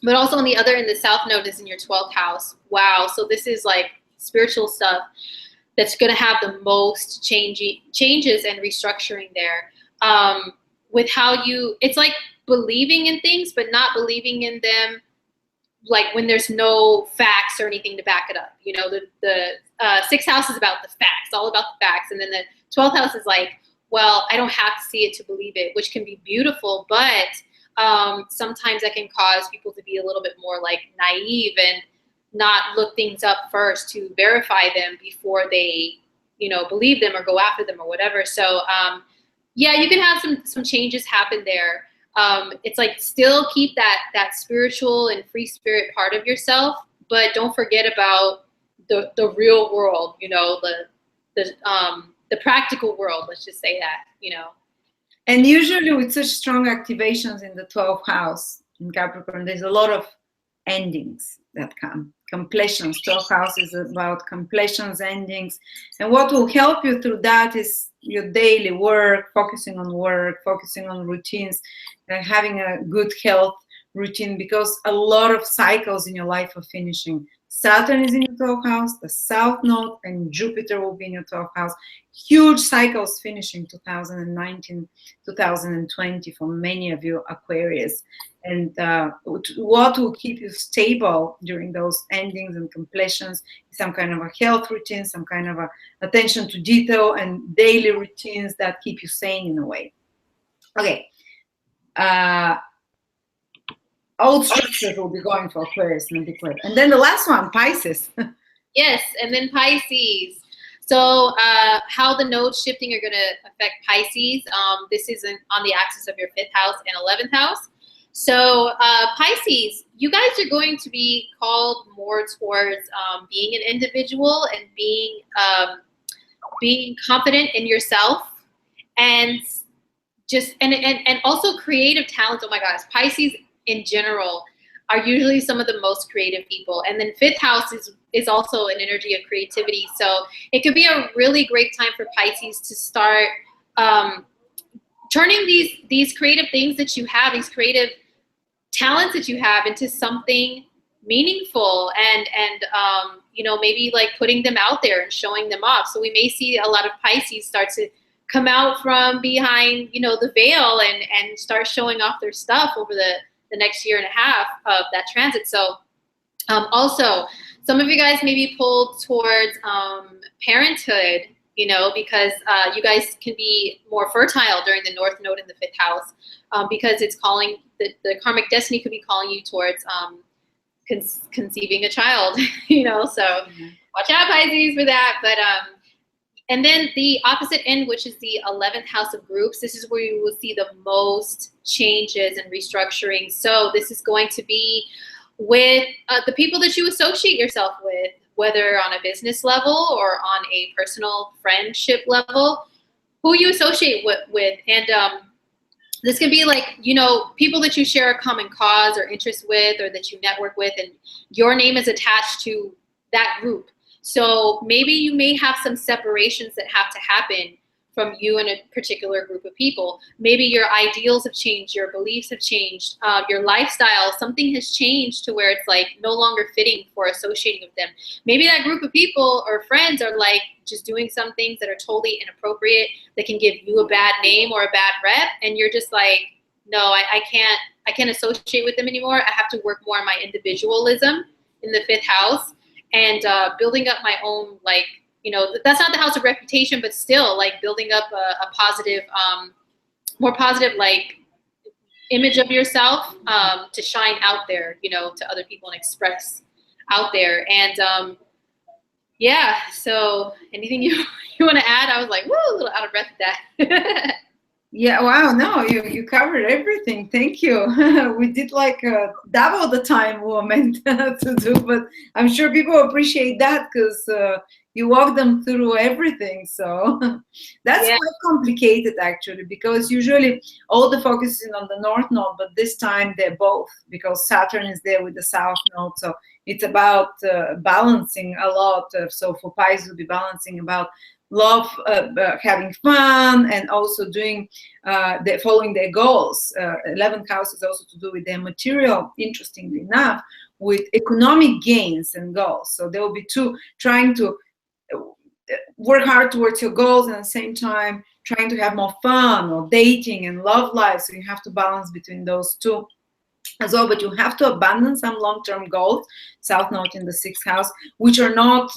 But also on the other end, the South Node is in your 12th house. Wow. So this is like spiritual stuff that's going to have the most changes and restructuring there. With how it's like believing in things, but not believing in them like when there's no facts or anything to back it up. You know, the 6th house is about the facts, all about the facts. And then the 12th house is like, well, I don't have to see it to believe it, which can be beautiful, but sometimes that can cause people to be a little bit more like naive and not look things up first to verify them before they, you know, believe them or go after them or whatever. So yeah, you can have some changes happen there. It's like still keep that spiritual and free spirit part of yourself, but don't forget about the real world, you know, the practical world, let's just say that, you know. And usually with such strong activations in the 12th house in Capricorn, there's a lot of endings that come. Completions. 12th house is about completions, endings. And what will help you through that is your daily work, focusing on routines, and having a good health routine, because a lot of cycles in your life are finishing. Saturn is in your 12th house, the South Node, and Jupiter will be in your 12th house. Huge cycles finishing 2019, 2020 for many of you Aquarius. And what will keep you stable during those endings and completions is some kind of a health routine, some kind of a attention to detail, and daily routines that keep you sane in a way. Okay. Old structures will be going for Aquarius and big way. And then the last one, Pisces. Yes, and then Pisces. So how the nodes shifting are going to affect Pisces. This is on the axis of your 5th house and 11th house. So Pisces, you guys are going to be called more towards being an individual and being confident in yourself, and just and also creative talents. Oh my gosh, Pisces in general are usually some of the most creative people. And then 5th house is also an energy of creativity. So it could be a really great time for Pisces to start turning these creative things that you have, these creative talents that you have, into something meaningful, and you know, maybe like putting them out there and showing them off. So we may see a lot of Pisces start to come out from behind, you know, the veil and start showing off their stuff over the next year and a half of that transit. So also, some of you guys may be pulled towards parenthood, you know, because you guys can be more fertile during the North Node in the 5th house, because it's calling, the karmic destiny could be calling you towards conceiving a child, you know, so watch out, Pisces, for that. But and then the opposite end, which is the 11th house of groups, this is where you will see the most changes and restructuring. So this is going to be with the people that you associate yourself with, whether on a business level or on a personal friendship level, who you associate with. And this can be like, you know, people that you share a common cause or interest with, or that you network with, and your name is attached to that group. So maybe you may have some separations that have to happen from you and a particular group of people. Maybe your ideals have changed, your beliefs have changed, your lifestyle, something has changed to where it's like no longer fitting for associating with them. Maybe that group of people or friends are like just doing some things that are totally inappropriate, that can give you a bad name or a bad rep, and you're just like, no, I can't associate with them anymore. I have to work more on my individualism in the 5th house, and building up my own, like, you know, that's not the house of reputation, but still like building up a positive, more positive, like, image of yourself, to shine out there, you know, to other people and express out there. And yeah, so anything you want to add? I was like, woo, a little out of breath with that. Yeah, wow, no, you covered everything. Thank you. We did like double the time we were meant to do, but I'm sure people appreciate that because you walk them through everything. So that's quite complicated actually, because usually all the focus is on the North Node, but this time they're both, because Saturn is there with the South Node. So it's about balancing a lot. So for Pisces, will be balancing about love, having fun, and also doing following their goals. 11th house is also to do with their material, interestingly enough, with economic gains and goals. So there will be two, trying to work hard towards your goals, and at the same time trying to have more fun, or dating and love life. So you have to balance between those two as well, but you have to abandon some long-term goals, South Node in the 6th house, which are not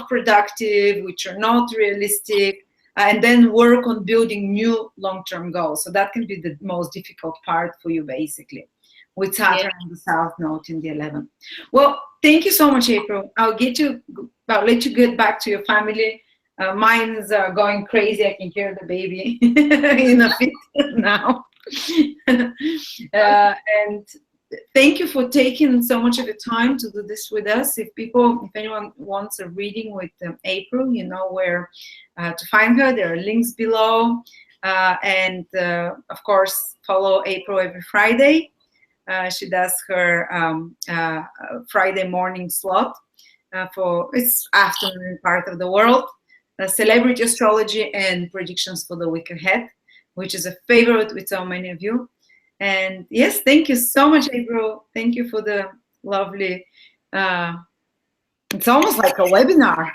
productive, which are not realistic, and then work on building new long-term goals. So that can be the most difficult part for you, basically, with Saturn in the South Node in the 11th. Well, thank you so much, April. I'll let you get back to your family. Mine is going crazy. I can hear the baby in a fit now. And thank you for taking so much of your time to do this with us. If anyone wants a reading with April, you know where to find her. There are links below, and of course follow April every Friday. She does her Friday morning slot for its afternoon part of the world, celebrity astrology and predictions for the week ahead, which is a favorite with so many of you. And yes, thank you so much, April. Thank you for the lovely, it's almost like a webinar.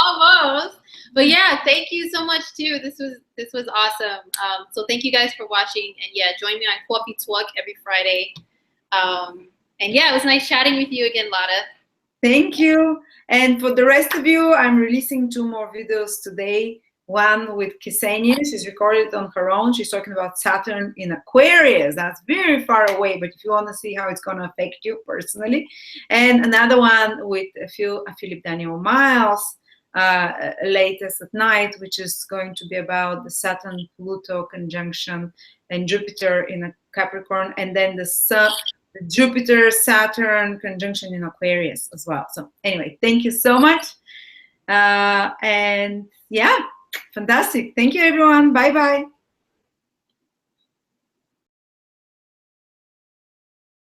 Almost. But yeah, thank you so much too. This was awesome. So thank you guys for watching, and yeah, join me on Coffee Talk every Friday. And yeah, it was nice chatting with you again, Lada. Thank you. And for the rest of you, I'm releasing 2 more videos today one with Ksenia. She's recorded on her own. She's talking about Saturn in Aquarius. That's very far away, but if you want to see how it's going to affect you personally. And another one with Philip Daniel Miles, latest at night, which is going to be about the Saturn-Pluto conjunction and Jupiter in a Capricorn, and then the Jupiter-Saturn conjunction in Aquarius as well. So anyway, thank you so much. And yeah, fantastic. Thank you, everyone. Bye-bye.